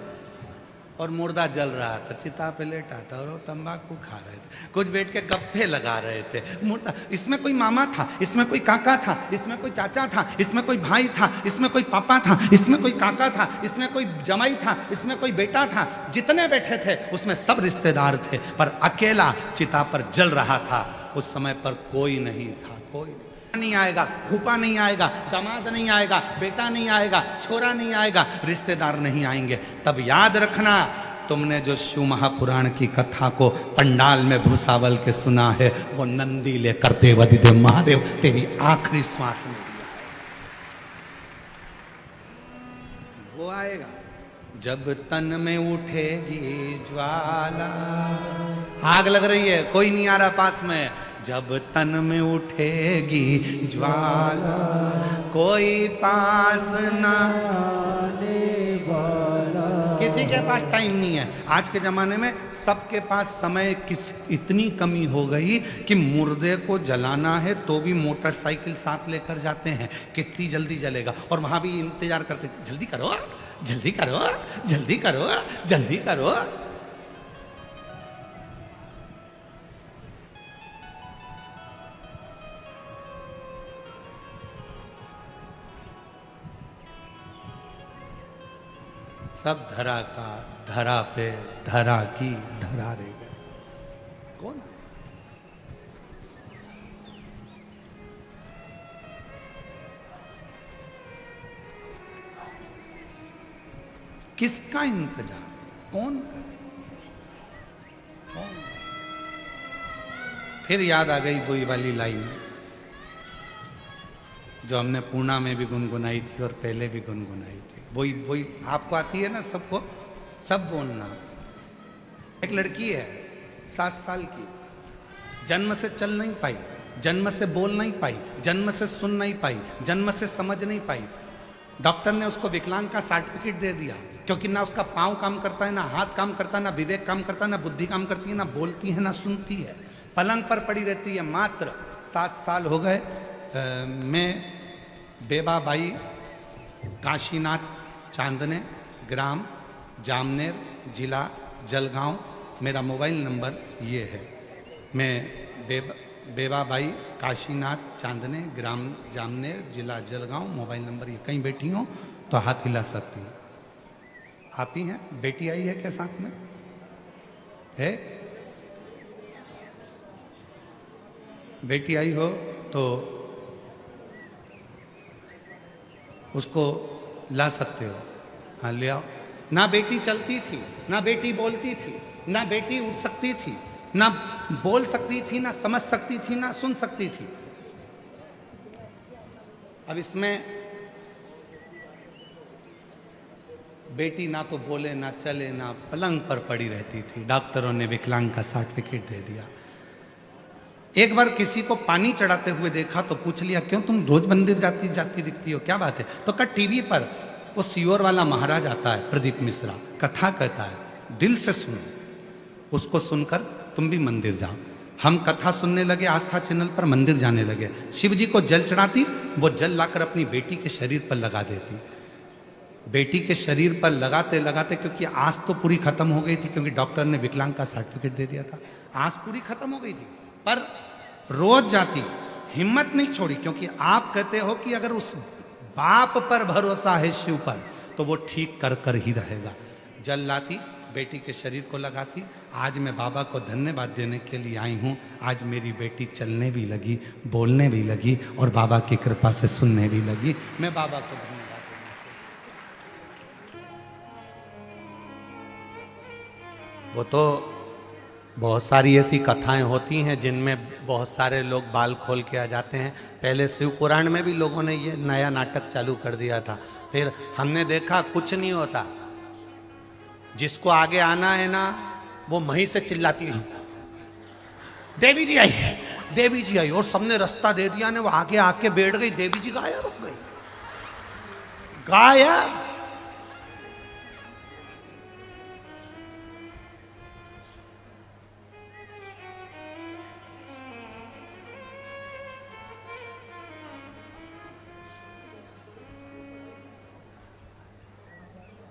और मुर्दा जल रहा था, चिता पे लेटा था और वो तंबाकू खा रहे थे। कुछ बैठ के गप्पे लगा रहे थे, मुर्दा, इसमें कोई मामा था, इसमें कोई काका था, इसमें कोई चाचा था, इसमें कोई भाई था, इसमें कोई पापा था, इसमें कोई काका था, इसमें कोई जमाई था, इसमें कोई बेटा था। जितने बैठे थे उसमें सब रिश्तेदार थे, पर अकेला चिता पर जल रहा था। उस समय पर कोई नहीं था, कोई नहीं आएगा, फूफा नहीं आएगा, दामाद नहीं आएगा, बेटा नहीं आएगा, छोरा नहीं आएगा, रिश्तेदार नहीं आएंगे। तब याद रखना, तुमने जो शिव महापुराण की कथा को पंडाल में भूसावल के सुना है, वो नंदी लेकर देवाधिदेव महादेव तेरी आखिरी श्वास में दिया, वो आएगा। जब तन में उठेगी ज्वाला, आग लग रही है, कोई नहीं आ रहा पास में। जब तन में उठेगी ज्वाला, कोई पास ना आने वाला। किसी के पास टाइम नहीं है। आज के जमाने में सबके पास समय इतनी कमी हो गई कि मुर्दे को जलाना है तो भी मोटरसाइकिल साथ लेकर जाते हैं, कितनी जल्दी जलेगा, और वहां भी इंतजार करते, जल्दी करो, जल्दी करो, जल्दी करो, जल्दी करो। सब धरा का धरा पे, धरा की धरा रह गए। कौन है? किसका इंतजार कौन करे? कौन? फिर याद आ गई वही वाली लाइन जो हमने पूना में भी गुनगुनाई थी और पहले भी गुनगुनाई थी। वही वही आपको आती है ना, सबको सब बोलना। एक लड़की है 7 साल की, जन्म से चल नहीं पाई, जन्म से बोल नहीं पाई, जन्म से सुन नहीं पाई, जन्म से समझ नहीं पाई। डॉक्टर ने उसको विकलांग का सर्टिफिकेट दे दिया, क्योंकि ना उसका पाँव काम करता है, ना हाथ काम करता है, ना विवेक काम करता है, ना बुद्धि काम करती है, ना बोलती है, ना सुनती है, पलंग पर पड़ी रहती है। मात्र 7 साल हो गए। मैं बेबाबाई काशीनाथ चांदने, ग्राम जामनेर, जिला जलगांव, मेरा मोबाइल नंबर ये है। मैं बेबाबाई काशीनाथ चांदने, ग्राम जामनेर, जिला जलगांव, मोबाइल नंबर ये। कहीं बैठी हो तो हाथ हिला सकती हैं। आप ही हैं? बेटी आई है क्या साथ में? है? बेटी आई हो तो उसको ला सकते हो, हाँ ले आओ। ना बेटी चलती थी, ना बेटी बोलती थी, ना बेटी उठ सकती थी, ना बोल सकती थी, ना समझ सकती थी, ना सुन सकती थी। अब इसमें बेटी ना तो बोले, ना चले, ना पलंग पर पड़ी रहती थी। डॉक्टरों ने विकलांग का सर्टिफिकेट दे दिया। एक बार किसी को पानी चढ़ाते हुए देखा तो पूछ लिया, क्यों तुम रोज मंदिर जाती जाती दिखती हो, क्या बात है? तो कहा टीवी पर वो सीहोर वाला महाराज आता है, प्रदीप मिश्रा, कथा कहता है, दिल से सुनो, उसको सुनकर तुम भी मंदिर जाओ। हम कथा सुनने लगे, आस्था चैनल पर मंदिर जाने लगे। शिव जी को जल चढ़ाती, वो जल लाकर अपनी बेटी के शरीर पर लगा देती। बेटी के शरीर पर लगाते लगाते, क्योंकि आस तो पूरी खत्म हो गई थी, क्योंकि डॉक्टर ने विकलांग का सर्टिफिकेट दे दिया था, आस पूरी खत्म हो गई थी, पर रोज जाती, हिम्मत नहीं छोड़ी। क्योंकि आप कहते हो कि अगर उस बाप पर भरोसा है शिव पर, तो वो ठीक कर कर ही रहेगा। जल लाती, बेटी के शरीर को लगाती। आज मैं बाबा को धन्यवाद देने के लिए आई हूँ। आज मेरी बेटी चलने भी लगी, बोलने भी लगी, और बाबा की कृपा से सुनने भी लगी। मैं बाबा को धन्यवाद देना। वो तो बहुत सारी ऐसी कथाएं होती हैं जिनमें बहुत सारे लोग बाल खोल के आ जाते हैं। पहले शिव पुराण में भी लोगों ने ये नया नाटक चालू कर दिया था, फिर हमने देखा कुछ नहीं होता। जिसको आगे आना है ना, वो वहीं से चिल्लाती है, देवी जी आई, देवी जी आई, और सबने रास्ता दे दिया ने, वो आगे आके बैठ गई, देवी जी गायब हो गई, गायब।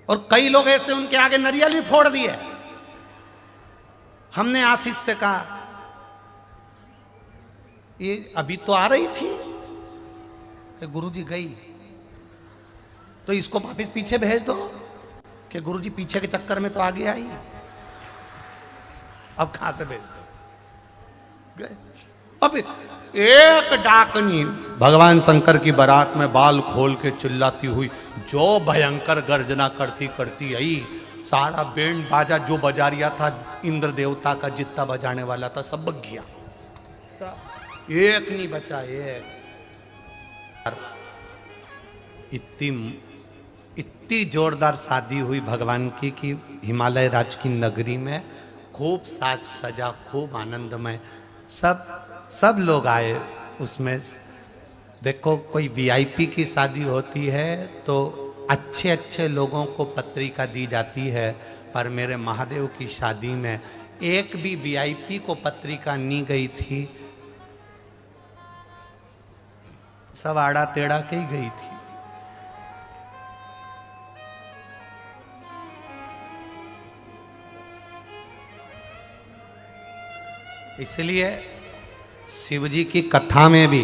और कई लोग ऐसे उनके आगे नारियल भी फोड़ दिए। हमने आशीष से कहा ये अभी तो आ रही थी कि गुरुजी गई, तो इसको वापिस पीछे भेज दो कि गुरुजी पीछे के चक्कर में तो आगे आई, अब कहां से भेज दो। गए। अब एक डाकनी भगवान शंकर की बारात में बाल खोल के चिल्लाती हुई जो भयंकर गर्जना करती करती आई, सारा बैंड बाजा जो बजा रिया था इंद्र देवता का जितना बजाने वाला था सब बग गया, एक नहीं बचा। एक इतनी जोरदार शादी हुई भगवान की कि हिमालय राज की नगरी में खूब साज सजा, खूब आनंदमय, सब लोग आए उसमें। देखो कोई वीआईपी की शादी होती है तो अच्छे अच्छे लोगों को पत्रिका दी जाती है, पर मेरे महादेव की शादी में एक भी वीआईपी को पत्रिका नहीं गई थी, सब आड़ा टेढ़ा के ही गई थी। इसलिए शिव जी की कथा में भी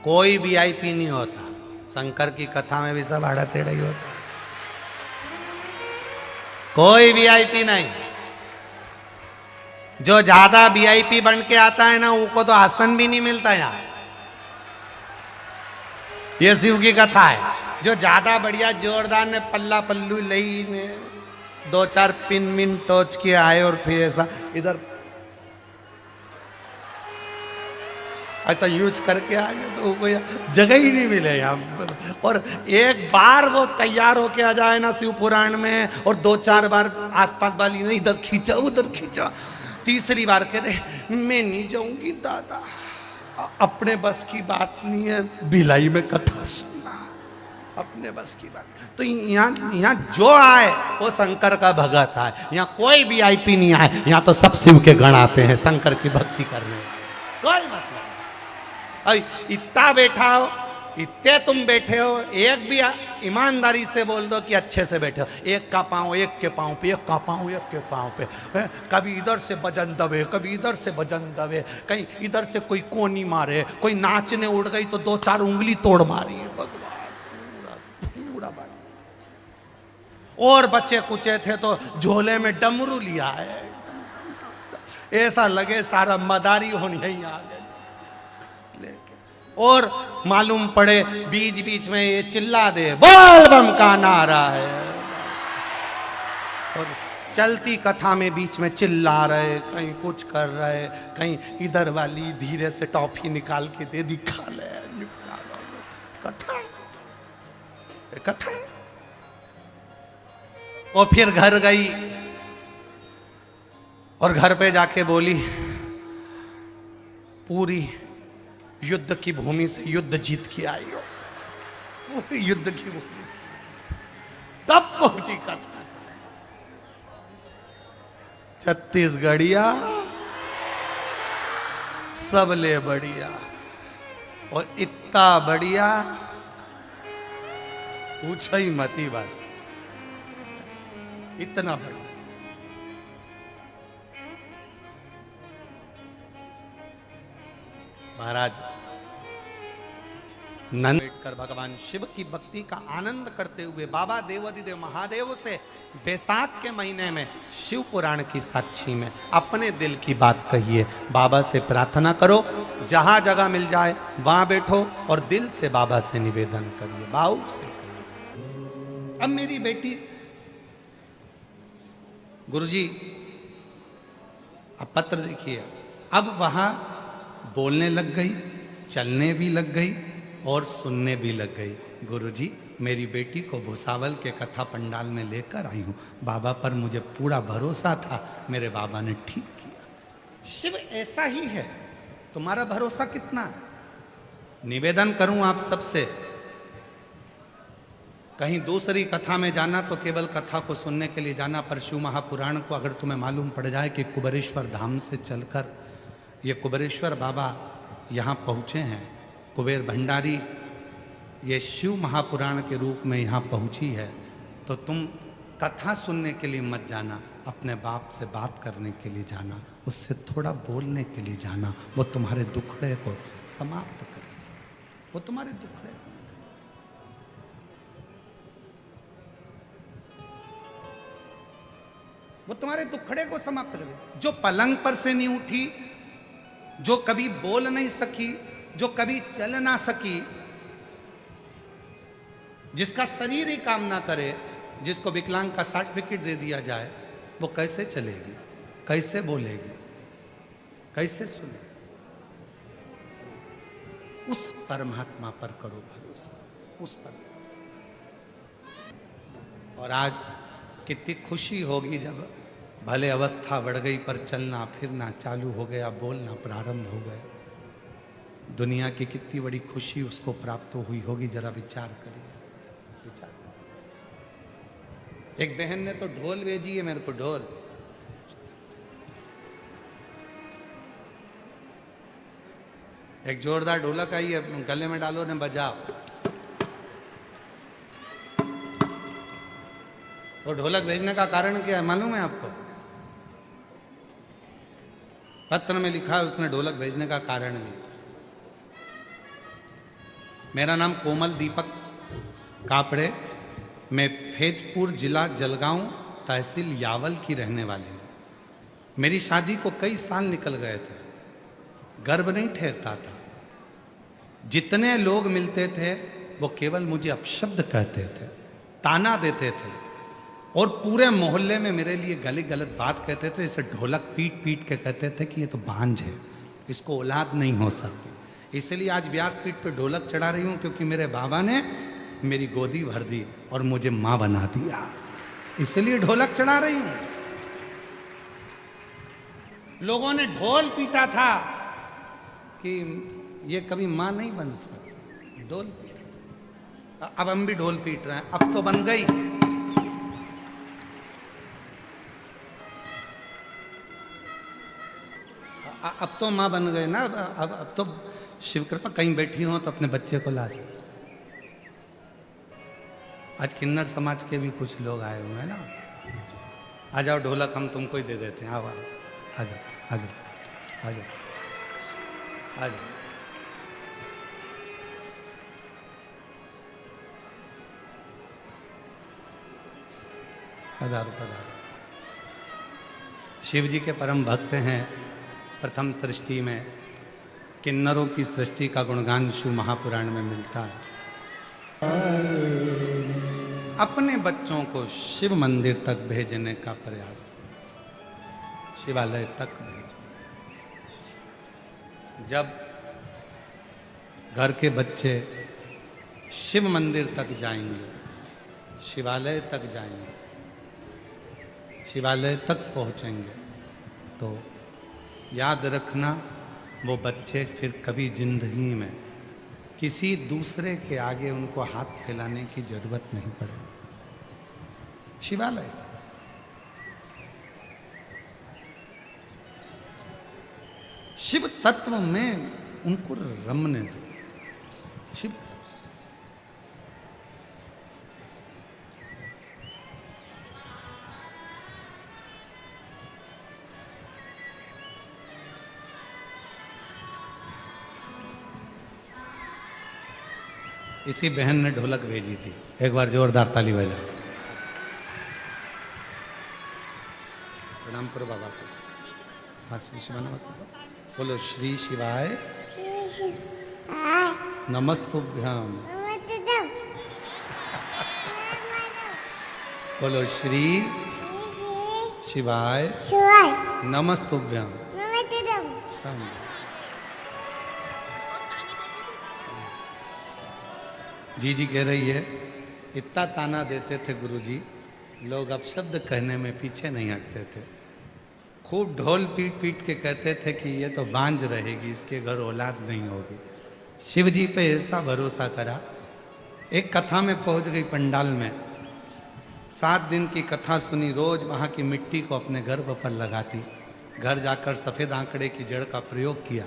कोई वीआईपी नहीं होता, शंकर की कथा में भी सब आड़ा टेढ़ा ही होता, कोई वीआईपी नहीं। जो ज्यादा वीआईपी बन के आता है ना, उनको तो आसन भी नहीं मिलता यहाँ। ये शिव की कथा है। जो ज्यादा बढ़िया जोरदार ने पल्ला पल्लू लई ने 2-4 पिन मिन टोच के आए और फिर ऐसा इधर ऐसा यूज करके आ गए तो कोई जगह ही नहीं मिले यहाँ। और एक बार वो तैयार होके आ जाए ना शिव पुराण में, और 2-4 बार आसपास वाली ने इधर खींचा उधर खींचा, तीसरी बार कहते मैं नहीं जाऊंगी दादा, अपने बस की बात नहीं है भिलाई में कथा सुनना, अपने बस की बात। तो यहाँ जो आए वो शंकर का भगत आए, यहाँ कोई वीआईपी नहीं आए, यहाँ तो सब शिव के गण आते हैं शंकर की भक्ति करने। कोई मतलब इतना बैठा हो, इतने तुम बैठे हो, एक भी ईमानदारी से बोल दो कि अच्छे से बैठे हो, एक का पाँव एक के पाँव पे, एक का पाँव एक के पाँव पे, कभी इधर से भजन दबे, कभी इधर से भजन दबे, कहीं इधर से कोई कोनी मारे, कोई नाचने उड़ गई तो 2-4 उंगली तोड़ मारी, भगवान पूरा बात। और बच्चे कुचे थे तो झोले में डमरू लिया है, ऐसा लगे सारा मदारी होनी यही आ गए। और मालूम पड़े बीच बीच में ये चिल्ला दे बोल बम का नारा है, और चलती कथा में बीच में चिल्ला रहे, कहीं कुछ कर रहे, कहीं इधर वाली धीरे से टॉफी निकाल के दे दी, खा ले, कथा कथा। और फिर घर गई और घर पे जाके बोली पूरी युद्ध की भूमि से युद्ध जीत के आई हो, पूरी युद्ध की भूमि, तब पहुंची कथा। छत्तीसगढ़िया सबले बढ़िया, और इतना बढ़िया पूछो ही मती, बस इतना बढ़िया। महाराज नंद बैठकर भगवान शिव की भक्ति का आनंद करते हुए बाबा देवाधिदेव महादेव से बैसाख के महीने में शिव पुराण की साक्षी में अपने दिल की बात कहिए, बाबा से प्रार्थना करो, जहां जगह मिल जाए वहां बैठो और दिल से बाबा से निवेदन करिए, बाऊ से करिए। अब मेरी बेटी गुरुजी अब पत्र देखिए, अब वहां बोलने लग गई, चलने भी लग गई और सुनने भी लग गई। गुरुजी मेरी बेटी को भुसावल के कथा पंडाल में लेकर आई हूँ, बाबा पर मुझे पूरा भरोसा था, मेरे बाबा ने ठीक किया। शिव ऐसा ही है। तुम्हारा भरोसा कितना है? निवेदन करूं आप सबसे, कहीं दूसरी कथा में जाना तो केवल कथा को सुनने के लिए जाना, पर शिव महापुराण को अगर तुम्हें मालूम पड़ जाए कि कुबेरेश्वर धाम से चलकर ये कुबेरेश्वर बाबा यहाँ पहुँचे हैं, कुबेर भंडारी ये शिव महापुराण के रूप में यहाँ पहुँची है, तो तुम कथा सुनने के लिए मत जाना, अपने बाप से बात करने के लिए जाना, उससे थोड़ा बोलने के लिए जाना। वो तुम्हारे दुखड़े को समाप्त करे, वो तुम्हारे दुखड़े वो तुम्हारे दुखड़े को समाप्त करे। जो पलंग पर से नहीं उठी, जो कभी बोल नहीं सकी, जो कभी चल ना सकी, जिसका शरीर ही काम ना करे, जिसको विकलांग का सर्टिफिकेट दे दिया जाए, वो कैसे चलेगी, कैसे बोलेगी, कैसे सुनेगी? उस परमात्मा पर करो भरोसा, उस पर। और आज कितनी खुशी होगी जब भले अवस्था बढ़ गई पर चलना फिरना चालू हो गया, बोलना प्रारंभ हो गया। दुनिया की कितनी बड़ी खुशी उसको प्राप्त हुई होगी, जरा विचार करिए, विचार। एक बहन ने तो ढोल भेजी है मेरे को, ढोल। एक जोरदार ढोलक आई है, गले में डालो ने बजाओ। तो ढोलक भेजने का कारण क्या है मालूम है आपको? पत्र में लिखा है उसने ढोलक भेजने का कारण भी। मेरा नाम कोमल दीपक कापड़े, मैं फैजपुर जिला जलगांव तहसील यावल की रहने वाली हूँ। मेरी शादी को कई साल निकल गए थे, गर्व नहीं ठहरता था। जितने लोग मिलते थे वो केवल मुझे अपशब्द कहते थे, ताना देते थे, और पूरे मोहल्ले में मेरे लिए गली गलत बात कहते थे। इसे ढोलक पीट पीट के कहते थे कि ये तो बांझ है, इसको औलाद नहीं हो सकती। इसलिए आज व्यासपीठ पे ढोलक चढ़ा रही हूँ, क्योंकि मेरे बाबा ने मेरी गोदी भर दी और मुझे माँ बना दिया, इसलिए ढोलक चढ़ा रही हूँ। लोगों ने ढोल पीटा था कि ये कभी माँ नहीं बन सकती, ढोल पीटा। अब हम भी ढोल पीट रहे हैं, अब तो बन गई। अब तो माँ बन गए ना, अब तो शिव कृपा, कहीं बैठी हो तो अपने बच्चे को ला सकते। आज किन्नर समाज के भी कुछ लोग आए हुए हैं ना, आ जाओ, ढोलक हम तुमको ही दे देते हैं, आओ आओ, आ जाओ आ जाओ आ जाओ आ जाओ। पधारो पधारो। शिव जी के परम भक्त हैं। प्रथम सृष्टि में किन्नरों की सृष्टि का गुणगान शिव महापुराण में मिलता है। अपने बच्चों को शिव मंदिर तक भेजने का प्रयास, शिवालय तक भेजो। जब घर के बच्चे शिव मंदिर तक जाएंगे, शिवालय तक जाएंगे, शिवालय तक पहुंचेंगे, तो याद रखना वो बच्चे फिर कभी जिंदगी में किसी दूसरे के आगे उनको हाथ फैलाने की जरूरत नहीं पड़े। शिवालय शिव तत्व में उनको रमने दो। शिव इसी बहन ने ढोलक भेजी थी, एक बार जोरदार ताली बजा। प्रणाम करो बाबा को। हाँ, श्री शिवाय नमस्ते बोलो। श्री शिवाय नमस्तुभ्यम। बोलो श्री शिवाय नमस्तुभ्यम। जी जी कह रही है, इतना ताना देते थे गुरुजी, लोग अब शब्द कहने में पीछे नहीं हटते थे। खूब ढोल पीट पीट के कहते थे कि ये तो बांझ रहेगी, इसके घर औलाद नहीं होगी। शिव जी पे ऐसा भरोसा करा, एक कथा में पहुंच गई पंडाल में, 7 दिन की कथा सुनी, रोज वहां की मिट्टी को अपने गर्भ पर लगाती, घर जाकर सफेद आंकड़े की जड़ का प्रयोग किया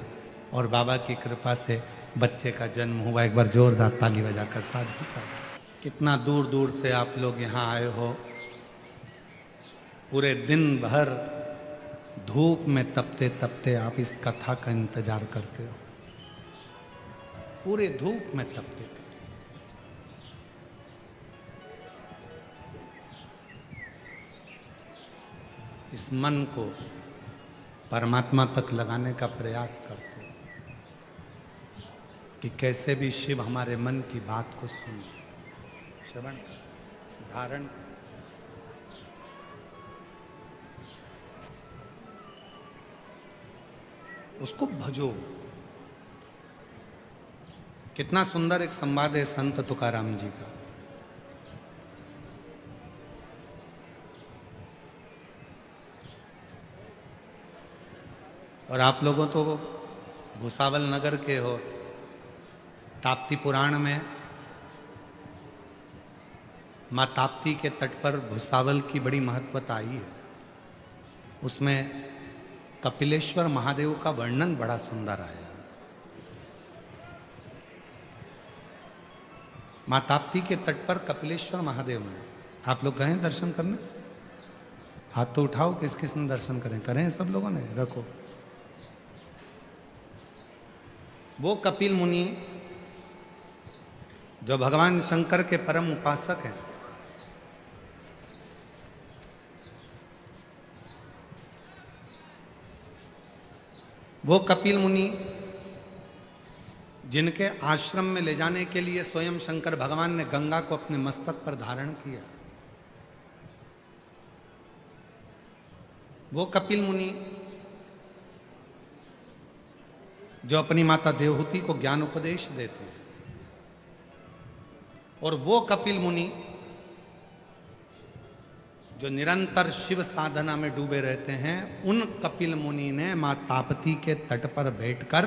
और बाबा की कृपा से बच्चे का जन्म हुआ। एक बार जोरदार ताली बजाकर साधु का। कितना दूर दूर से आप लोग यहाँ आए हो, पूरे दिन भर धूप में तपते तपते आप इस कथा का इंतजार करते हो, पूरे धूप में तपते तपते। इस मन को परमात्मा तक लगाने का प्रयास करते हो कि कैसे भी शिव हमारे मन की बात को सुने, श्रवण धारण। उसको भजो। कितना सुंदर एक संवाद है संत तुकाराम जी का। और आप लोगों तो भुसावल नगर के हो, ताप्ती पुराण में माँ ताप्ती के तट पर भुसावल की बड़ी महत्वता आई है। उसमें कपिलेश्वर महादेव का वर्णन बड़ा सुंदर आया। माँ ताप्ती के तट पर कपिलेश्वर महादेव में आप लोग गए दर्शन करने? हाथ तो उठाओ, किस किस ने दर्शन करें? करें सब लोगों ने? रखो। वो कपिल मुनि जो भगवान शंकर के परम उपासक हैं, वो कपिल मुनि जिनके आश्रम में ले जाने के लिए स्वयं शंकर भगवान ने गंगा को अपने मस्तक पर धारण किया, वो कपिल मुनि जो अपनी माता देवहूति को ज्ञान उपदेश देते हैं, और वो कपिल मुनि जो निरंतर शिव साधना में डूबे रहते हैं, उन कपिल मुनि ने मां ताप्ती के तट पर बैठकर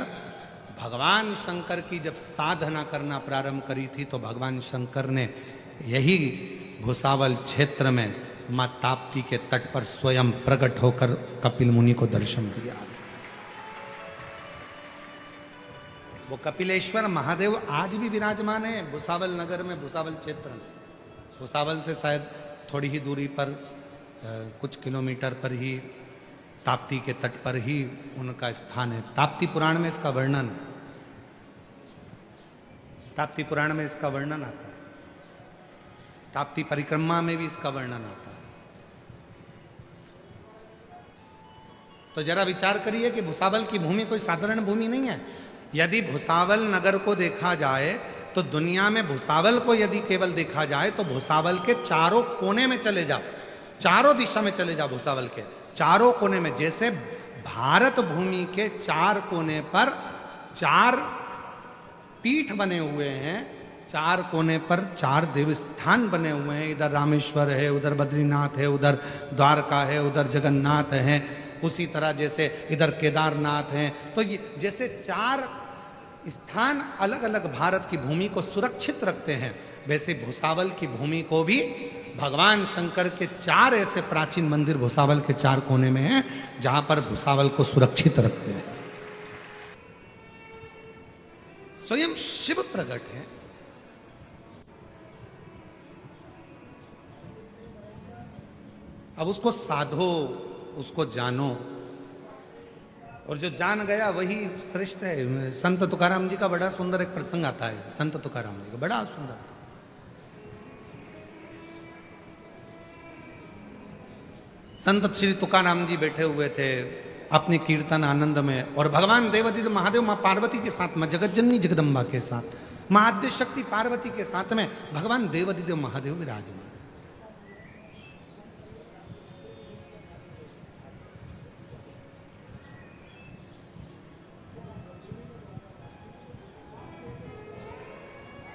भगवान शंकर की जब साधना करना प्रारंभ करी थी, तो भगवान शंकर ने यही भुसावल क्षेत्र में मां ताप्ती के तट पर स्वयं प्रकट होकर कपिल मुनि को दर्शन दिया। वो कपिलेश्वर महादेव आज भी विराजमान है भुसावल नगर में, भुसावल क्षेत्र में। भुसावल से शायद थोड़ी ही दूरी पर कुछ किलोमीटर पर ही ताप्ती के तट पर ही उनका स्थान है। ताप्ती पुराण में इसका वर्णन है, ताप्ती पुराण में इसका वर्णन आता है, ताप्ती परिक्रमा में भी इसका वर्णन आता है। तो जरा विचार करिए कि भुसावल की भूमि कोई साधारण भूमि नहीं है। यदि भुसावल नगर को देखा जाए तो दुनिया में भुसावल को यदि केवल देखा जाए तो भुसावल के चारों कोने में चले जाओ, चारों दिशा में चले जाओ, भुसावल के चारों कोने में, जैसे भारत भूमि के 4 कोने पर 4 पीठ बने हुए हैं, 4 कोने पर 4 देवस्थान बने हुए हैं। इधर रामेश्वर है, उधर बद्रीनाथ है, उधर द्वारका है, उधर जगन्नाथ है, उसी तरह जैसे इधर केदारनाथ हैं। तो ये जैसे 4 स्थान अलग अलग भारत की भूमि को सुरक्षित रखते हैं, वैसे भुसावल की भूमि को भी भगवान शंकर के 4 ऐसे प्राचीन मंदिर भुसावल के 4 कोने में हैं, जहां पर भुसावल को सुरक्षित रखते हैं। स्वयं शिव प्रकट है। अब उसको साधो, उसको जानो, और जो जान गया वही श्रेष्ठ है। संत तुकाराम जी का बड़ा सुंदर एक प्रसंग आता है, संत तुकाराम जी का बड़ा सुंदर। संत श्री तुकाराम जी बैठे हुए थे अपने कीर्तन आनंद में, और भगवान देवादिदेव महादेव मां पार्वती के साथ में, जगज्जननी जगदम्बा के साथ, मां आद्य शक्ति पार्वती के साथ में भगवान देवादिदेव महादेव विराजमान।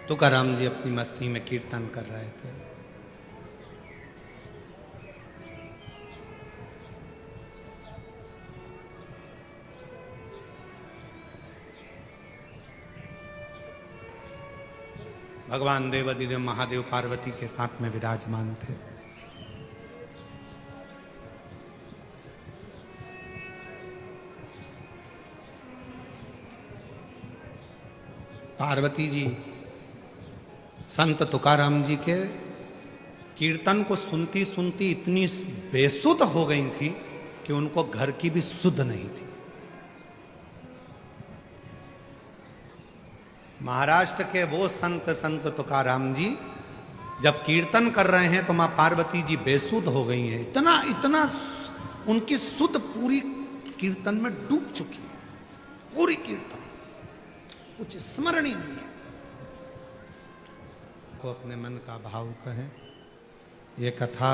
तुकाराम जी अपनी मस्ती में कीर्तन कर रहे थे। भगवान देवाधिदेव महादेव पार्वती के साथ में विराजमान थे। पार्वती जी संत तुकाराम जी के कीर्तन को सुनती सुनती इतनी बेसुध हो गई थी कि उनको घर की भी सुध नहीं थी। महाराष्ट्र के वो संत तुकाराम जी जब कीर्तन कर रहे हैं तो मां पार्वती जी बेसुध हो गई हैं। इतना इतना उनकी सुध पूरी कीर्तन में डूब चुकी है। पूरी कीर्तन कुछ स्मरण ही नहीं है। को अपने मन का भाव कहें। ये कथा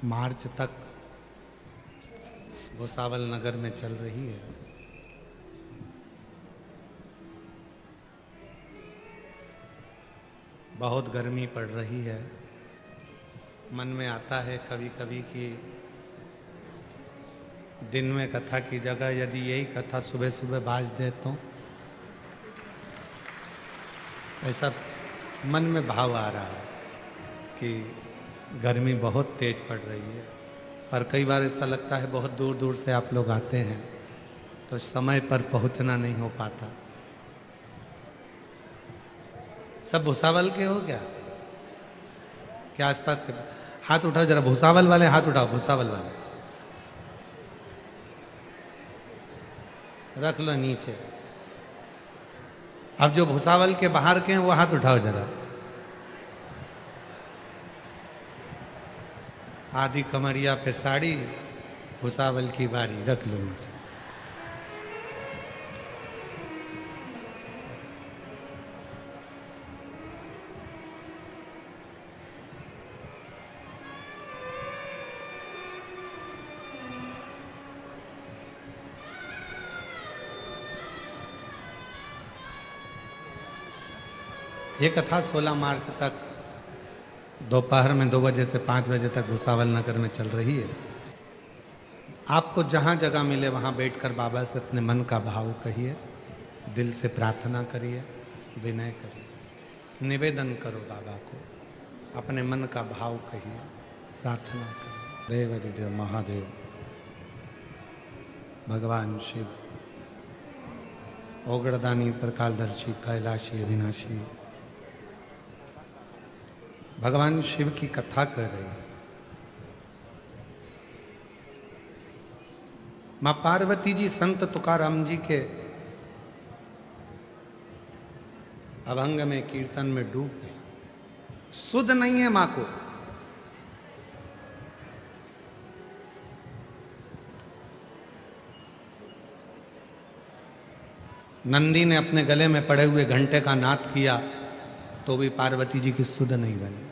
मार्च तक भुसावल नगर में चल रही है। बहुत गर्मी पड़ रही है। मन में आता है कभी कभी कि दिन में कथा की जगह यदि यही कथा सुबह सुबह बाज दे तो ऐसा मन में भाव आ रहा है कि गर्मी बहुत तेज पड़ रही है। पर कई बार ऐसा लगता है बहुत दूर दूर से आप लोग आते हैं तो समय पर पहुंचना नहीं हो पाता। सब भुसावल के हो क्या आसपास के? हाथ उठाओ जरा, भुसावल वाले हाथ उठाओ। भुसावल वाले रख लो नीचे। अब जो भुसावल के बाहर के हैं वो हाथ उठाओ जरा। आधी कमरिया पे साड़ी, भुसावल की बारी, रख लो नीचे। ये कथा 16 मार्च तक दोपहर में 2 बजे से 5 बजे तक भुसावल नगर में चल रही है। आपको जहाँ जगह मिले वहाँ बैठकर बाबा से अपने मन का भाव कहिए, दिल से प्रार्थना करिए, विनय करिए, निवेदन करो बाबा को, अपने मन का भाव कहिए, प्रार्थना करिए। देवाधिदेव महादेव भगवान शिव, ओगड़दानी, त्रिकालदर्शी, कैलाशी, अविनाशी भगवान शिव की कथा कर रहे हैं। मां पार्वती जी संत तुकाराम जी के अभंग में, कीर्तन में डूब गए। सुध नहीं है मां को। नंदी ने अपने गले में पड़े हुए घंटे का नाद किया तो भी पार्वती जी की सुध नहीं बनी।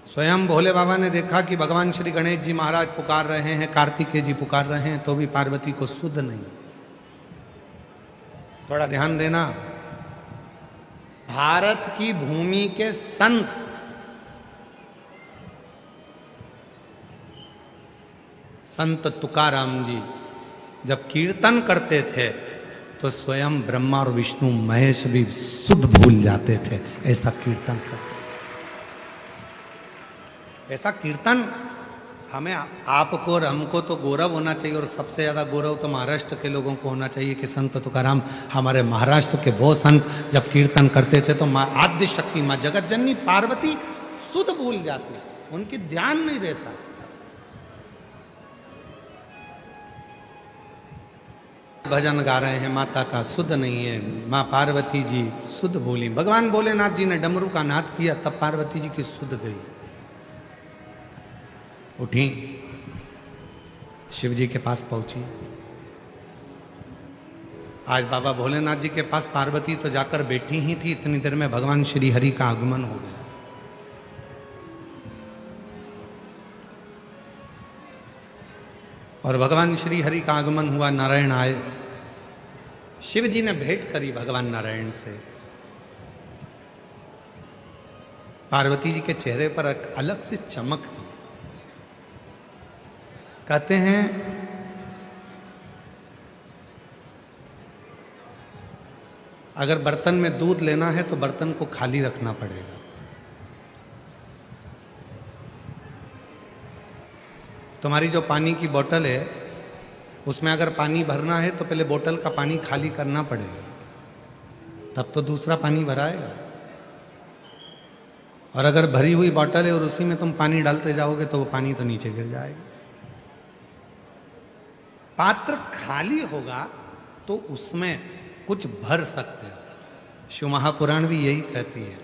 स्वयं भोले बाबा ने देखा कि भगवान श्री गणेश जी महाराज पुकार रहे हैं, कार्तिकेय जी पुकार रहे हैं, तो भी पार्वती को सुध नहीं। थोड़ा ध्यान देना। भारत की भूमि के संत संत तुकाराम जी जब कीर्तन करते थे तो स्वयं ब्रह्मा और विष्णु महेश भी सुध भूल जाते थे। ऐसा कीर्तन करते, ऐसा कीर्तन हमें, आपको और हमको तो गौरव होना चाहिए। और सबसे ज्यादा गौरव तो महाराष्ट्र के लोगों को होना चाहिए कि संत तुकाराम हमारे महाराष्ट्र के वो संत जब कीर्तन करते थे तो माँ आद्य शक्ति, माँ जगत जननी पार्वती सुध भूल जाती, उनकी ध्यान नहीं रहता। भजन गा रहे हैं, माता का सुध नहीं है, माँ पार्वती जी सुध भूली। भगवान भोलेनाथ जी ने डमरू का नाद किया तब पार्वती जी की सुध गई। उठी, शिव जी के पास पहुंची। आज बाबा भोलेनाथ जी के पास पार्वती तो जाकर बैठी ही थी, इतनी देर में भगवान श्री हरि का आगमन हो गया। और भगवान श्री हरि का आगमन हुआ, नारायण आए। शिव जी ने भेंट करी भगवान नारायण से। पार्वती जी के चेहरे पर एक अलग सी चमक थी। कहते हैं अगर बर्तन में दूध लेना है तो बर्तन को खाली रखना पड़ेगा। तुम्हारी जो पानी की बोतल है उसमें अगर पानी भरना है तो पहले बोतल का पानी खाली करना पड़ेगा, तब तो दूसरा पानी भराएगा। और अगर भरी हुई बोतल है और उसी में तुम पानी डालते जाओगे तो वो पानी तो नीचे गिर जाएगा। पात्र खाली होगा तो उसमें कुछ भर सकते हो। शिव महापुराण भी यही कहती है।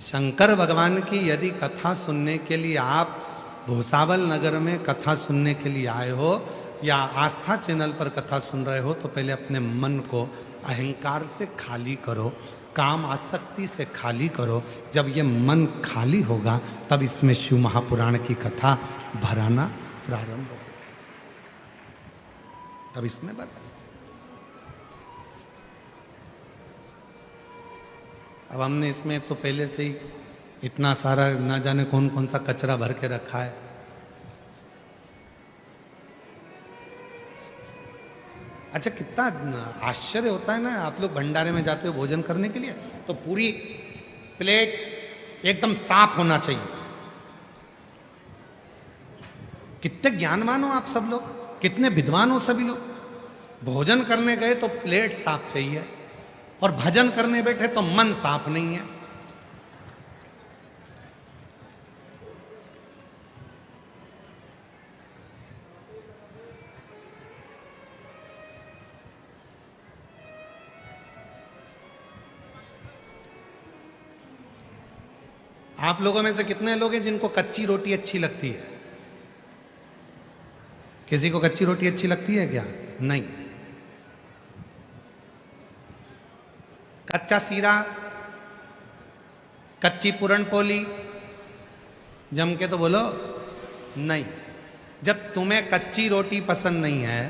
शंकर भगवान की यदि कथा सुनने के लिए आप भूसावल नगर में कथा सुनने के लिए आए हो या आस्था चैनल पर कथा सुन रहे हो तो पहले अपने मन को अहंकार से खाली करो, काम आसक्ति से खाली करो। जब ये मन खाली होगा तब इसमें शिव महापुराण की कथा भराना प्रारंभ होगा, तब इसमें भरा। अब हमने इसमें तो पहले से ही इतना सारा ना जाने कौन कौन सा कचरा भर के रखा है। अच्छा, कितना आश्चर्य होता है ना, आप लोग भंडारे में जाते हो भोजन करने के लिए तो पूरी प्लेट एकदम साफ होना चाहिए। कितने ज्ञानवान हो आप सब लोग, कितने विद्वान हो सभी लोग। भोजन करने गए तो प्लेट साफ चाहिए और भजन करने बैठे तो मन साफ नहीं है। आप लोगों में से कितने लोग हैं जिनको कच्ची रोटी अच्छी लगती है? किसी को कच्ची रोटी अच्छी लगती है क्या? नहीं। कच्चा सीरा, कच्ची पूरण पोली जम के तो बोलो नहीं। जब तुम्हें कच्ची रोटी पसंद नहीं है,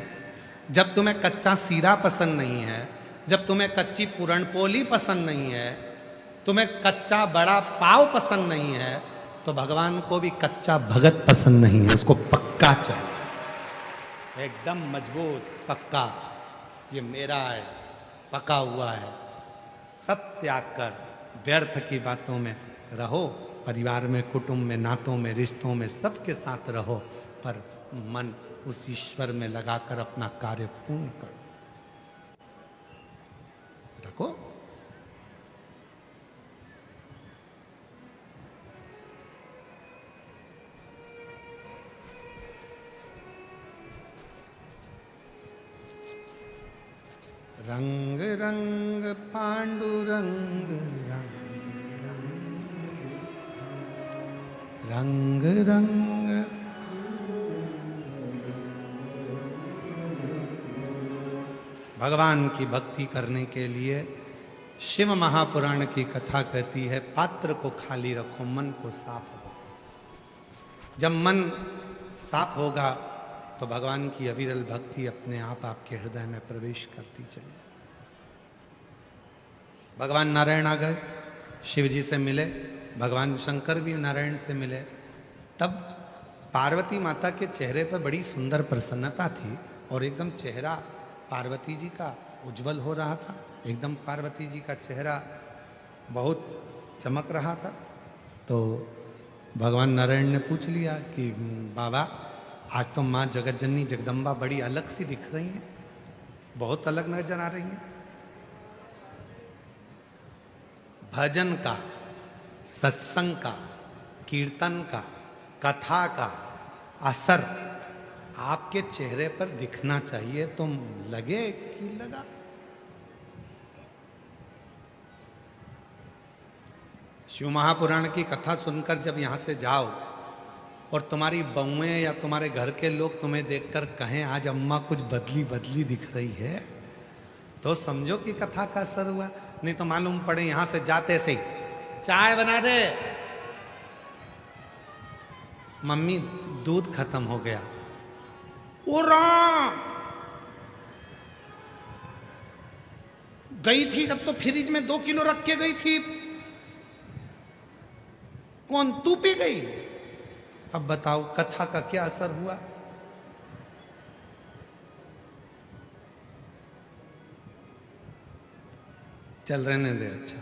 जब तुम्हें कच्चा सीरा पसंद नहीं है, जब तुम्हें कच्ची पूरण पोली पसंद नहीं है, तुम्हें कच्चा बड़ा पाव पसंद नहीं है, तो भगवान को भी कच्चा भगत पसंद नहीं है। उसको पक्का चाहिए, एकदम मजबूत पक्का। ये मेरा है, पका हुआ है। सब त्याग कर व्यर्थ की बातों में रहो, परिवार में, कुटुंब में, नातों में, रिश्तों में सबके साथ रहो, पर मन उस ईश्वर में लगाकर अपना कार्य पूर्ण करो। रखो। रंग रंग पांडुरंग रंग रंग भगवान की भक्ति करने के लिए शिव महापुराण की कथा कहती है पात्र को खाली रखो, मन को साफ रखो। जब मन साफ होगा तो भगवान की अविरल भक्ति अपने आप आपके हृदय में प्रवेश करती चली। भगवान नारायण आ गए, शिव जी से मिले, भगवान शंकर भी नारायण से मिले। तब पार्वती माता के चेहरे पर बड़ी सुंदर प्रसन्नता थी और एकदम चेहरा पार्वती जी का उज्जवल हो रहा था। एकदम पार्वती जी का चेहरा बहुत चमक रहा था। तो भगवान नारायण ने पूछ लिया कि बाबा, आज तो माँ जगत जननी जगदम्बा बड़ी अलग सी दिख रही हैं, बहुत अलग नजर आ रही हैं। भजन का, सत्संग का, कीर्तन का, कथा का असर आपके चेहरे पर दिखना चाहिए। तो लगे कि लगा। शिव महापुराण की कथा सुनकर जब यहां से जाओ और तुम्हारी बहुएं या तुम्हारे घर के लोग तुम्हें देखकर कहें आज अम्मा कुछ बदली बदली दिख रही है, तो समझो कि कथा का असर हुआ। नहीं तो मालूम पड़े यहां से जाते से चाय बना दे, मम्मी दूध खत्म हो गया, गई थी जब तो फ्रिज में 2 किलो रख के गई थी, कौन तू पी गई? अब बताओ कथा का क्या असर हुआ? चल रहने दे। अच्छा